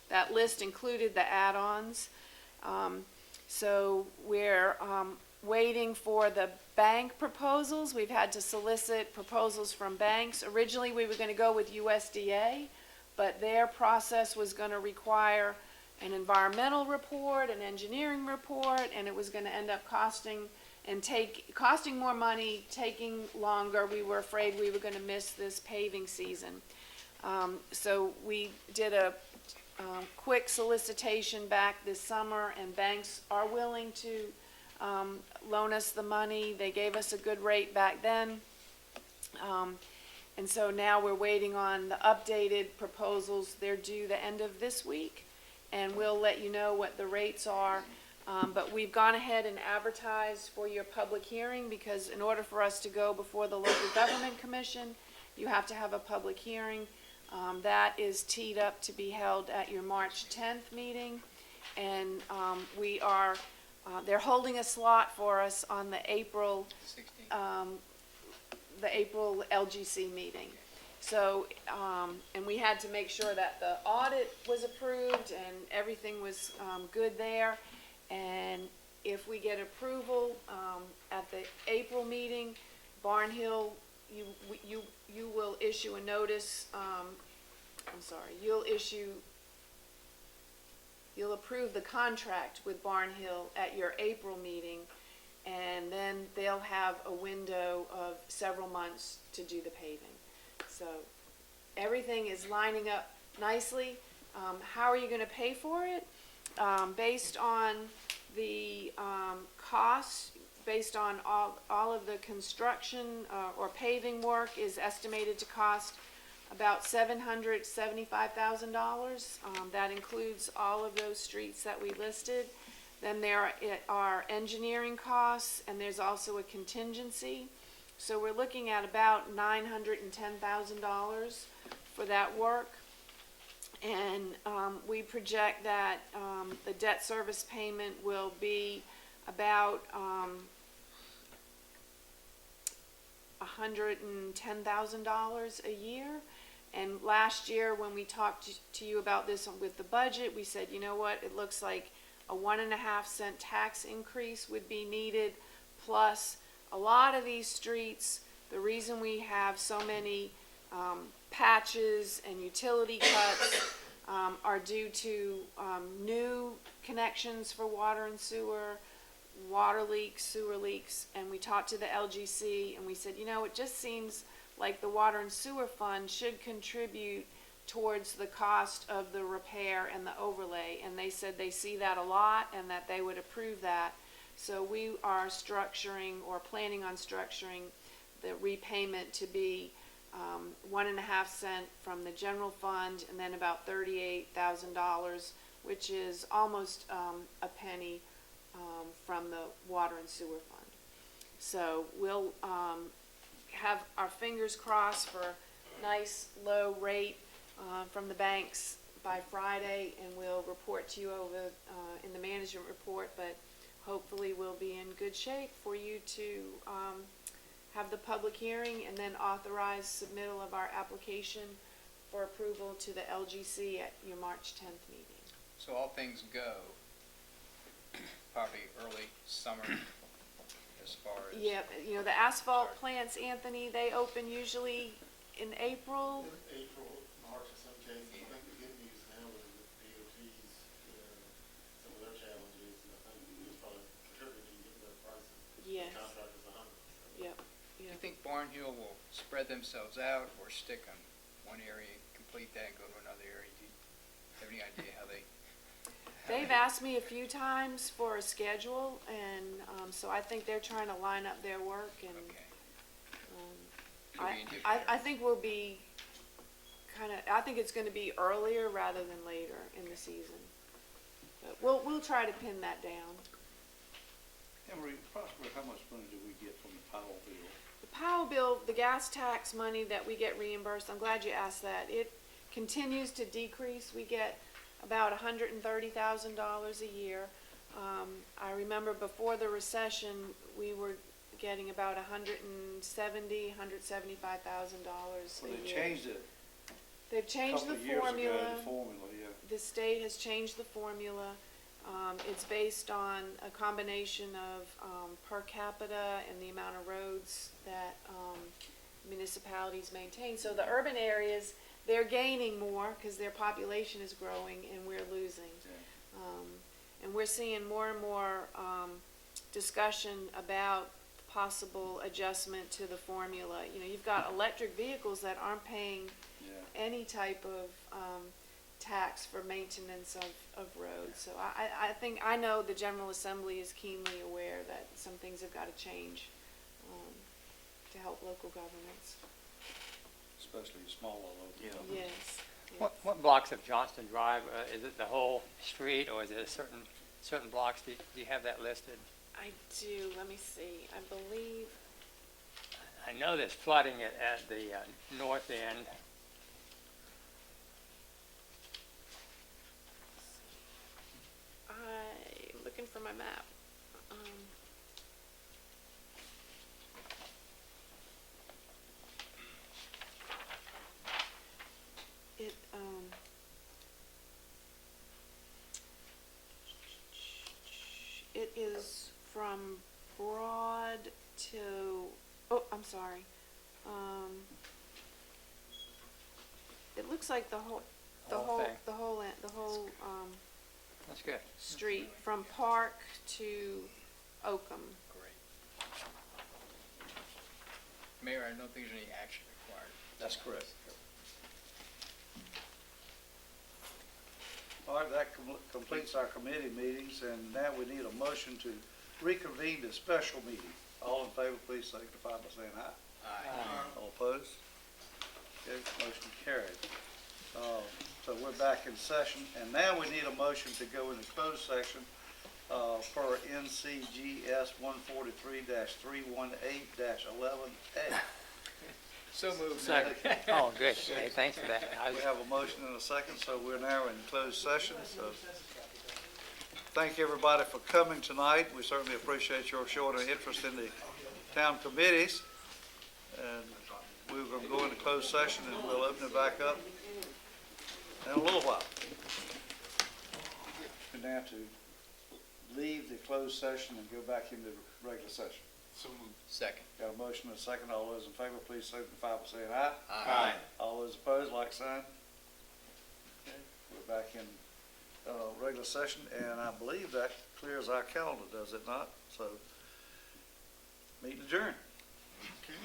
That list included the add-ons. So we're waiting for the bank proposals. We've had to solicit proposals from banks. Originally, we were going to go with USDA, but their process was going to require an environmental report, an engineering report, and it was going to end up costing more money, taking longer. We were afraid we were going to miss this paving season. So we did a quick solicitation back this summer, and banks are willing to loan us the money. They gave us a good rate back then. And so now we're waiting on the updated proposals. They're due the end of this week, and we'll let you know what the rates are. But we've gone ahead and advertised for your public hearing, because in order for us to go before the Local Government Commission, you have to have a public hearing. That is teed up to be held at your March 10th meeting, and they're holding a slot for us on the April LGC meeting. So, and we had to make sure that the audit was approved and everything was good there. And if we get approval at the April meeting, Barnhill, you will issue a notice. You'll approve the contract with Barnhill at your April meeting, and then they'll have a window of several months to do the paving. So everything is lining up nicely. How are you going to pay for it? Based on the costs, based on all of the construction or paving work is estimated to cost about $775,000. That includes all of those streets that we listed. Then there are engineering costs, and there's also a contingency. So we're looking at about $910,000 for that work. And we project that the debt service payment will be about $110,000 a year. And last year, when we talked to you about this with the budget, we said, you know what, it looks like a 1.5 cent tax increase would be needed, plus a lot of these streets, the reason we have so many patches and utility cuts are due to new connections for water and sewer, water leaks, sewer leaks, and we talked to the LGC and we said, you know, it just seems like the water and sewer fund should contribute towards the cost of the repair and the overlay, and they said they see that a lot and that they would approve that. So we are structuring or planning on structuring the repayment to be 1.5 cents from the general fund and then about $38,000, which is almost a penny from the water and sewer fund. So we'll have our fingers crossed for a nice low rate from the banks by Friday, and we'll report to you over in the management report, but hopefully we'll be in good shape for you to have the public hearing and then authorize submittal of our application for approval to the LGC at your March 10th meeting. So all things go, probably early summer as far as. Yeah, you know, the asphalt plants, Anthony, they open usually in April. April, March in some cases. I think the good news now is with DOT's, some of their challenges, I think it's probably contributing to getting better prices. Yes. The contract is 100. Yep. Do you think Barnhill will spread themselves out or stick on one area, complete that, and go to another area? Do you have any idea how they? They've asked me a few times for a schedule, and so I think they're trying to line up their work, and Could be in different I think we'll be I think it's going to be earlier rather than later in the season. But we'll try to pin that down. Emery, approximately how much money do we get from the Powell bill? The Powell bill, the gas tax money that we get reimbursed, I'm glad you asked that. It continues to decrease. We get about $130,000 a year. I remember before the recession, we were getting about $170,000, $175,000 Well, a they year. changed it They've a changed couple the of years formula. ago, the formula, yeah. The state has changed the formula. It's based on a combination of per capita and the amount of roads that municipalities maintain. So the urban areas, they're gaining more because their population is growing and we're losing. And we're seeing more and more discussion about possible adjustment to the formula. You know, you've got electric vehicles that aren't paying any type of tax for maintenance of roads. So I know the General Assembly is keenly aware that some things have got to change to help local governments. Especially smaller local. Yes. What blocks of Johnston Drive, is it the whole street, or is it certain blocks? Do you have that listed? I do. Let me see. I believe. I know there's flooding at the north end. I'm looking for my map. It is from Broad to, oh, I'm sorry. It looks like the whole That's good. street from Park to Oakland. Great. Mayor, I don't think there's any action required. That's correct. All right, that completes our committee meetings, and now we need a motion to reconvene the special meeting. All in favor, please signify by saying aye. Aye. All opposed? Okay, motion carried. So we're back in session, and now we need a motion to go into closed section per NCGS 143-318-11A. So moved. Second. Oh, good. Hey, thanks for that. We have a motion and a second, so we're now in closed session. So thank everybody for coming tonight. We certainly appreciate your showing an interest in the town committees. And we're going to go into closed session, and we'll open it back up in a little while. We're now to leave the closed session and go back into the regular session. So moved. Second. Got a motion and a second. All those in favor, please signify by saying aye. Aye. All those opposed, like sign. Okay, we're back in, regular session, and I believe that clears our calendar, does it not? So, meeting adjourned. Okay.